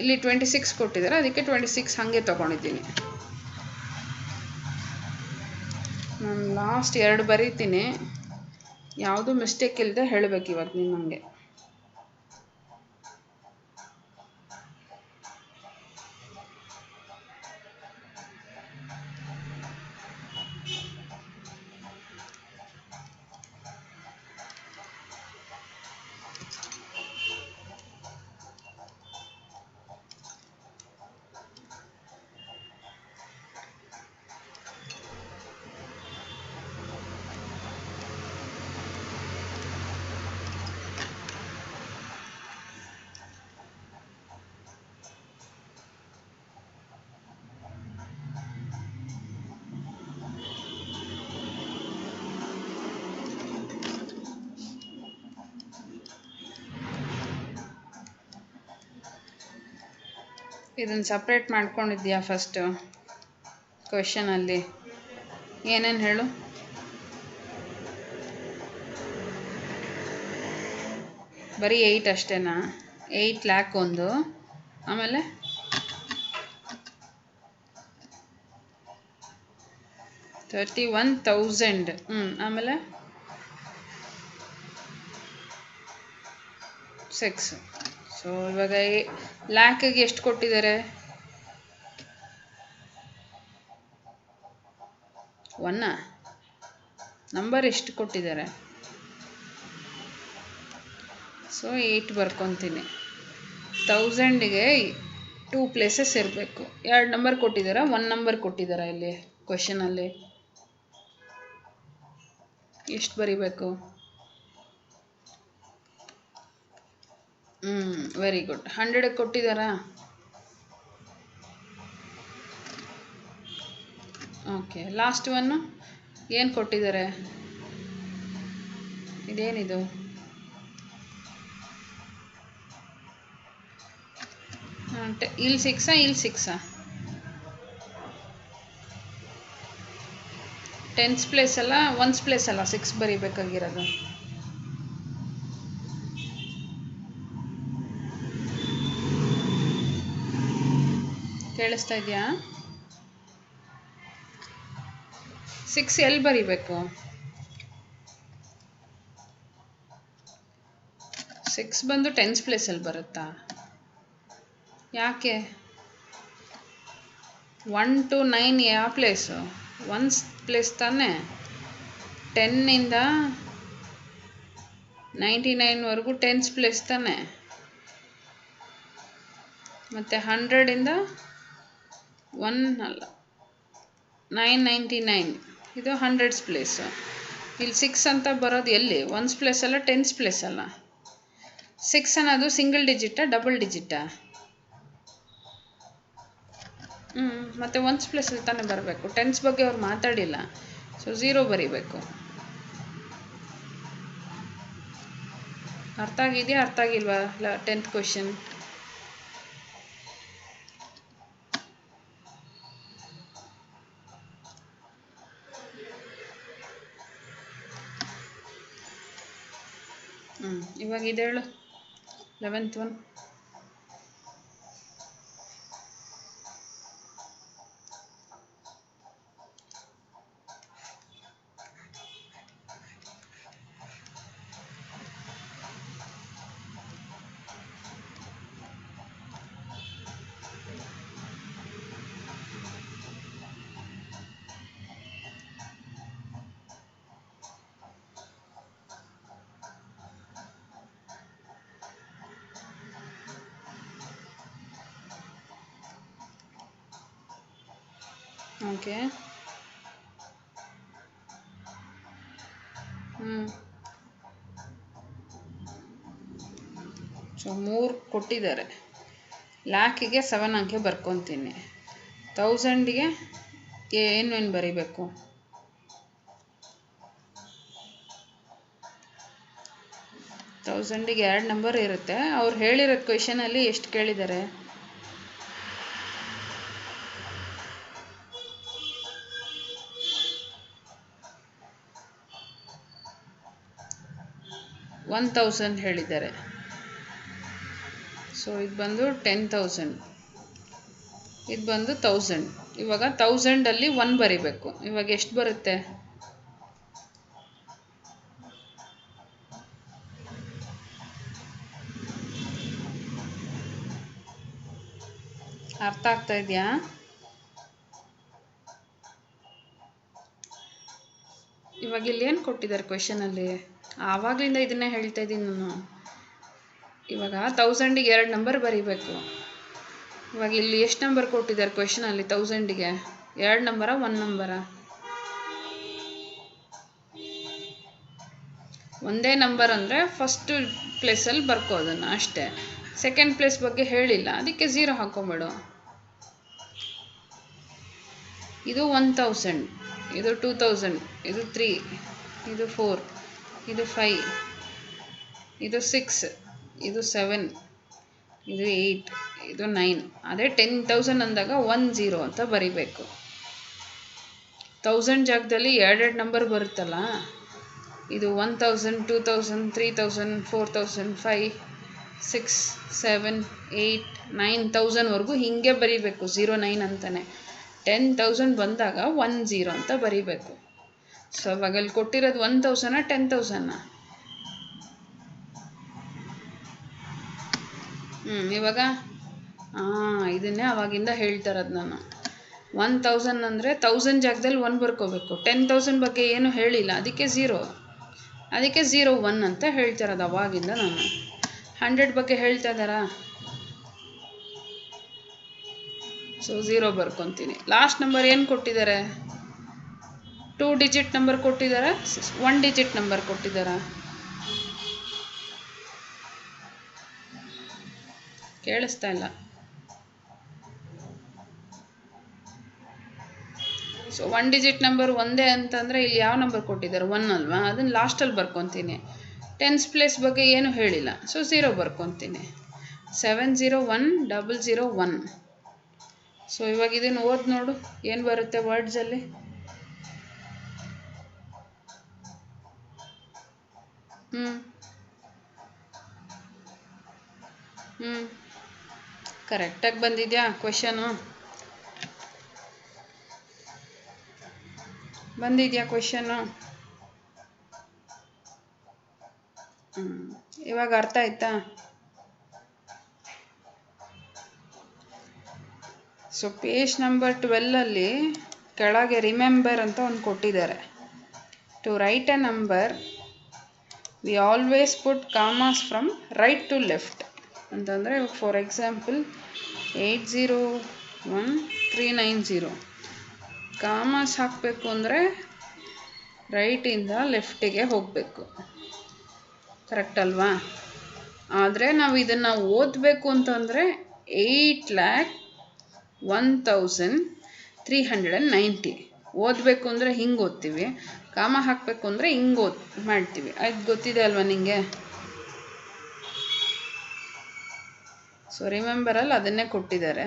ಇಲ್ಲಿ 26 ಕೊಟ್ಟಿದ್ದಾರೆ, ಅದಕ್ಕೆ 26 ಹಾಗೆ ತೊಗೊಂಡಿದ್ದೀನಿ. ನಾನು ಲಾಸ್ಟ್ 2 ಬರೀತೀನಿ, ಯಾವುದೂ ಮಿಸ್ಟೇಕ್ ಇಲ್ಲದೆ ಹೇಳಬೇಕು ಇವಾಗ ನೀವು ನನಗೆ. ಇದನ್ನು ಸಪ್ರೇಟ್ ಮಾಡ್ಕೊಂಡಿದ್ಯಾ ಫಸ್ಟು ಕ್ವೆಶನಲ್ಲಿ? ಏನೇನು ಹೇಳು? ಬರೀ 8 ಅಷ್ಟೇನಾ? 8 ಲ್ಯಾಕ್ ಒಂದು, ಆಮೇಲೆ 31,000, ಆಮೇಲೆ 6. ಸೊ ಇವಾಗ ಲ್ಯಾಕಿಗೆ ಎಷ್ಟು ಕೊಟ್ಟಿದ್ದಾರೆ? 1 ನಂಬರ್ ಎಷ್ಟು ಕೊಟ್ಟಿದ್ದಾರೆ? ಸೊ 8 ಬರ್ಕೊತೀನಿ. 1000ಗೆ 2 ಪ್ಲೇಸಸ್ ಇರಬೇಕು. 2 ನಂಬರ್ ಕೊಟ್ಟಿದ್ದಾರೆ, 1 ನಂಬರ್ ಕೊಟ್ಟಿದ್ದಾರೆ ಇಲ್ಲಿ ಕ್ವೆಶನಲ್ಲಿ. ಎಷ್ಟು ಬರಿಬೇಕು? Very good. 100ಗೆ ಕೊಟ್ಟಿದ್ದಾರಾ? ಓಕೆ. ಲಾಸ್ಟ್ ಒನ್ನು ಏನು ಕೊಟ್ಟಿದ್ದಾರೆ? ಇದೇನಿದು? ಇಲ್ಲಿ 6 ಇಲ್ಲಿ 6 10th ಪ್ಲೇಸ್ ಅಲ್ಲ 1st ಪ್ಲೇಸ್ ಅಲ್ಲ 6 ಬರಿಬೇಕಾಗಿರೋದು. ಕೇಳಿಸ್ತಾ ಇದೆಯಾ? 6 ಎಲ್ಲಿ ಬರಿಬೇಕು? 6 ಬಂದು 10th ಪ್ಲೇಸಲ್ಲಿ ಬರುತ್ತಾ? ಯಾಕೆ? 1 to 9 ಯಾವ ಪ್ಲೇಸು? 1 ಪ್ಲೇಸ್ ತಾನೇ. 10ಇಂದ 99ವರೆಗೂ 10th ಪ್ಲೇಸ್ ತಾನೇ. ಮತ್ತು 100ಇಂದ 1 ಅಲ್ಲ 999 ಇದು 100th ಪ್ಲೇಸು. ಇಲ್ಲಿ 6 ಅಂತ ಬರೋದು ಎಲ್ಲಿ? 1st ಪ್ಲೇಸ್ ಅಲ್ಲ 10th ಪ್ಲೇಸ್ ಅಲ್ಲ. 6 ಅನ್ನೋದು ಸಿಂಗಲ್ ಡಿಜಿಟಾ ಡಬಲ್ ಡಿಜಿಟಾ? ಮತ್ತು 1st ಪ್ಲೇಸಲ್ಲಿ ತಾನೇ ಬರಬೇಕು. 10th ಬಗ್ಗೆ ಅವ್ರು ಮಾತಾಡಿಲ್ಲ, ಸೊ 0 ಬರಿಬೇಕು. ಅರ್ಥ ಆಗಿದೆಯಾ ಅರ್ಥ ಆಗಿಲ್ವಾ 10th ಕ್ವೆಶನ್? ಇವಾಗ ಇದು ಹೇಳು 11th ಒನ್. ಓಕೆ. ಸೊ 3 ಕೊಟ್ಟಿದ್ದಾರೆ. ಲ್ಯಾಕಿಗೆ 7 ಅಂಕೆ ಬರ್ಕೊತೀನಿ. 1000ಗೆ ಏನೇನು ಬರೀಬೇಕು? 1000ಗೆ 2 ನಂಬರ್ ಇರುತ್ತೆ. ಅವ್ರು ಹೇಳಿರೋದು ಕ್ವೆಶನಲ್ಲಿ ಎಷ್ಟು ಕೇಳಿದ್ದಾರೆ? 1000 ಹೇಳಿದ್ದಾರೆ. ಸೊ ಇದು ಬಂದು 10,000, ಇದು ಬಂದು 1000. ಇವಾಗ 1000ಅಲ್ಲಿ 1 ಬರಿಬೇಕು. ಇವಾಗ ಎಷ್ಟು ಬರುತ್ತೆ? ಅರ್ಥ ಆಗ್ತಾ ಇದೆಯಾ? ಇವಾಗ ಇಲ್ಲಿ ಏನು ಕೊಟ್ಟಿದ್ದಾರೆ ಕ್ವೆಶನಲ್ಲಿ? ಆವಾಗಲಿಂದ ಇದನ್ನೇ ಹೇಳ್ತಾ ಇದ್ದೀನಿ ನಾನು. ಇವಾಗ 1000ಗೆ 2 ನಂಬರ್ ಬರೀಬೇಕು. ಇವಾಗ ಇಲ್ಲಿ ಎಷ್ಟು ನಂಬರ್ ಕೊಟ್ಟಿದ್ದಾರೆ ಕ್ವೆಶನಲ್ಲಿ? 1000ಗೆ 2 ನಂಬರಾ 1 ನಂಬರಾ? ಒಂದೇ ನಂಬರ್ ಅಂದರೆ ಫಸ್ಟ್ ಪ್ಲೇಸಲ್ಲಿ ಬರ್ಕೋದನ್ನು ಅಷ್ಟೇ. ಸೆಕೆಂಡ್ ಪ್ಲೇಸ್ ಬಗ್ಗೆ ಹೇಳಿಲ್ಲ, ಅದಕ್ಕೆ 0 ಹಾಕೊಂಬೇಡು. ಇದು 1000, ಇದು 2000, ಇದು 3, ಇದು 4, ಇದು 5, ಇದು 6, ಇದು 7, ಇದು 8, ಇದು 9. ಅದೇ 10,000 ಅಂದಾಗ 10 ಅಂತ ಬರಿಬೇಕು. 1000 ಜಾಗದಲ್ಲಿ 2 ನಂಬರ್ ಬರುತ್ತಲ್ಲ, ಇದು 1000, 2000, 3000, 4000, 5, 6, 7, 8, 9000ವರೆಗೂ ಹೀಗೆ ಬರಿಬೇಕು. 09 ಅಂತಾನೆ. 10,000 ಬಂದಾಗ 10 ಅಂತ ಬರಿಬೇಕು. ಸೊ ಇವಾಗ ಅಲ್ಲಿ ಕೊಟ್ಟಿರೋದು 1000 10,000. ಇವಾಗ ಇದನ್ನೇ ಅವಾಗಿಂದ ಹೇಳ್ತಾ ಇರೋದು ನಾನು. 1000 ಅಂದರೆ 1000 ಜಾಗದಲ್ಲಿ 1 ಬರ್ಕೋಬೇಕು. 10,000 ಬಗ್ಗೆ ಏನು ಹೇಳಿಲ್ಲ, ಅದಕ್ಕೆ 0, ಅದಕ್ಕೆ 01 ಅಂತ ಹೇಳ್ತಾ ಇರೋದು ಅವಾಗಿಂದ ನಾನು. 100 ಬಗ್ಗೆ ಹೇಳ್ತಾ ಇದ್ದಾರಾ? ಸೊ 0 ಬರ್ಕೊತೀನಿ. ಲಾಸ್ಟ್ ನಂಬರ್ ಏನು ಕೊಟ್ಟಿದ್ದಾರೆ? 2 ಡಿಜಿಟ್ ನಂಬರ್ ಕೊಟ್ಟಿದ್ದಾರೆ, 1 ಡಿಜಿಟ್ ನಂಬರ್ ಕೊಟ್ಟಿದ್ದಾರಾ? ಕೇಳಿಸ್ತಾ ಇಲ್ಲ. ಸೊ 1 ಡಿಜಿಟ್ ನಂಬರ್ ಒಂದೇ ಅಂತಂದರೆ ಇಲ್ಲಿ ಯಾವ ನಂಬರ್ ಕೊಟ್ಟಿದ್ದಾರೆ? 1 ಅಲ್ವಾ? ಅದನ್ನು ಲಾಸ್ಟಲ್ಲಿ ಬರ್ಕೊತೀನಿ. 10th ಪ್ಲೇಸ್ ಬಗ್ಗೆ ಏನು ಹೇಳಿಲ್ಲ, ಸೊ 0 ಬರ್ಕೊತೀನಿ. 701001. ಸೊ ಇವಾಗ ಇದನ್ನು ಓದಿ ನೋಡು, ಏನು ಬರುತ್ತೆ ವರ್ಡ್ಸಲ್ಲಿ? ಕರೆಕ್ಟಾಗಿ ಬಂದಿದೆಯಾ ಕ್ವೆಶನು? ಬಂದಿದೆಯಾ ಕ್ವೆಶನು? ಇವಾಗ ಅರ್ಥ ಆಯ್ತಾ? ಸೊ ಪೇಜ್ ನಂಬರ್ 12ಅಲ್ಲಿ ಕೆಳಗೆ ರಿಮೆಂಬರ್ ಅಂತ ಒಂದು ಕೊಟ್ಟಿದ್ದಾರೆ. To write a number we always put commas from right to left ಅಂತಂದರೆ, ಫಾರ್ ಎಕ್ಸಾಂಪಲ್ 801390 ಕಾಮಾಸ್ ಹಾಕಬೇಕು ಅಂದರೆ ರೈಟಿಂದ ಲೆಫ್ಟಿಗೆ ಹೋಗಬೇಕು. ಕರೆಕ್ಟ್ ಅಲ್ವಾ? ಆದರೆ ನಾವು ಇದನ್ನು ಓದಬೇಕು ಅಂತಂದರೆ 8,01,390 ಓದಬೇಕು ಅಂದರೆ ಹಿಂಗೆ ಓದ್ತೀವಿ, ಕಾಮ ಹಾಕಬೇಕು ಅಂದರೆ ಹಿಂಗೆ ಮಾಡ್ತೀವಿ. ಅದು ಗೊತ್ತಿದೆ ಅಲ್ವಾ ನಿಮಗೆ? ಸೊ ರಿಮೆಂಬರಲ್ಲಿ ಅದನ್ನೇ ಕೊಟ್ಟಿದ್ದಾರೆ.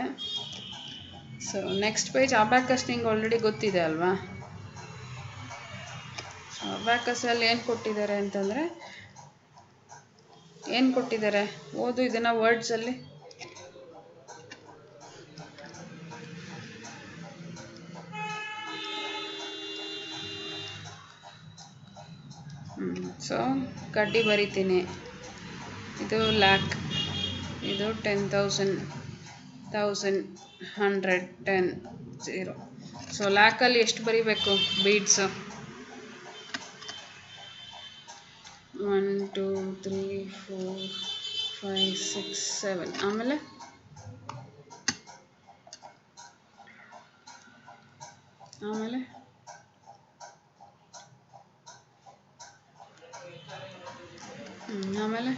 ಸೊ ನೆಕ್ಸ್ಟ್ ಪೇಜ್ ಅಬ್ಯಾಕಸ್ ನಿಂಗೆ ಆಲ್ರೆಡಿ ಗೊತ್ತಿದೆ ಅಲ್ವಾ? ಸೊ ಅಬ್ಯಾಕಸಲ್ಲಿ ಏನು ಕೊಟ್ಟಿದ್ದಾರೆ ಅಂತಂದರೆ, ಏನು ಕೊಟ್ಟಿದ್ದಾರೆ ಓದು ಇದನ್ನು ವರ್ಡ್ಸಲ್ಲಿ. ಸೊ ಕಡ್ಡಿ ಬರಿತೀನಿ. ಇದು ಲ್ಯಾಕ್, ಇದು 10,000, 1000, 100, 10, 0. ಸೊ ಲ್ಯಾಕಲ್ಲಿ ಎಷ್ಟು ಬರಿಬೇಕು ಬೀಡ್ಸು? 1 2 3 4 5 6 7. ಆಮೇಲೆ ಆಮೇಲೆ ಆಮೇಲೆ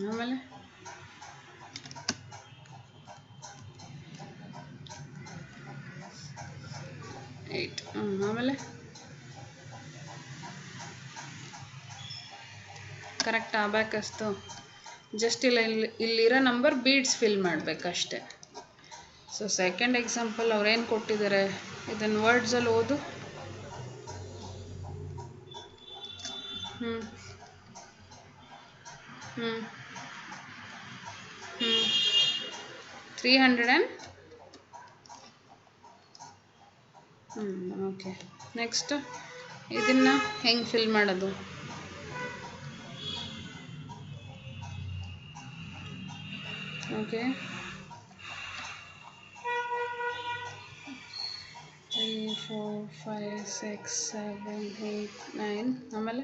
ಆಮೇಲೆ 8. ಆಮೇಲೆ ಕರೆಕ್ಟ್ ಅಬ್ಯಾಕಸ್ತು ಜಸ್ಟ್ ಇಲ್ಲಿರೋ ನಂಬರ್ ಬೀಡ್ಸ್ ಫಿಲ್ ಮಾಡಬೇಕಷ್ಟೆ. ಸೊ ಸೆಕೆಂಡ್ ಎಕ್ಸಾಂಪಲ್ ಅವ್ರೇನು ಕೊಟ್ಟಿದ್ದಾರೆ? ಇದನ್ನು ವರ್ಡ್ಸಲ್ಲಿ ಓದು. 300 ಓಕೆ. ನೆಕ್ಸ್ಟ್ ಇದನ್ನು ಹೆಂಗೆ ಫಿಲ್ ಮಾಡೋದು? ಓಕೆ 3 4 5 6 7 8 9 ಆಮೇಲೆ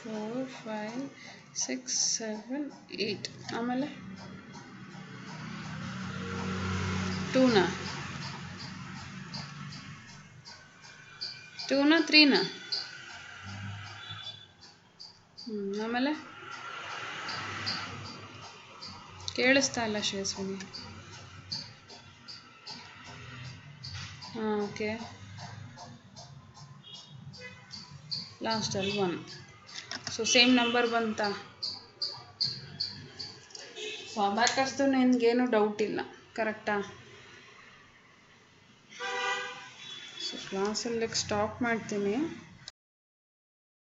4 5 6 7 8 ಆಮೇಲೆ 2ನ 3ನ ಆಮೇಲೆ ಕೇಳಿಸ್ತಾ ಇಲ್ಲ ಶ್ರೇಯಸ್ವಿನಿ. ಓಕೆ ಲಾಸ್ಟಲ್ಲಿ 1. ಸೊ ಸೇಮ್ ನಂಬರ್ ಬಂತಾ? ಸೊ ಅಬ್ಯಾಕಸ್ದು ನಿನಗೇನು ಡೌಟ್ ಇಲ್ಲ, ಕರೆಕ್ಟಾ? ಸೊ ಕ್ಲಾಸಲ್ಲಿ ಸ್ಟಾಪ್ ಮಾಡ್ತೀನಿ.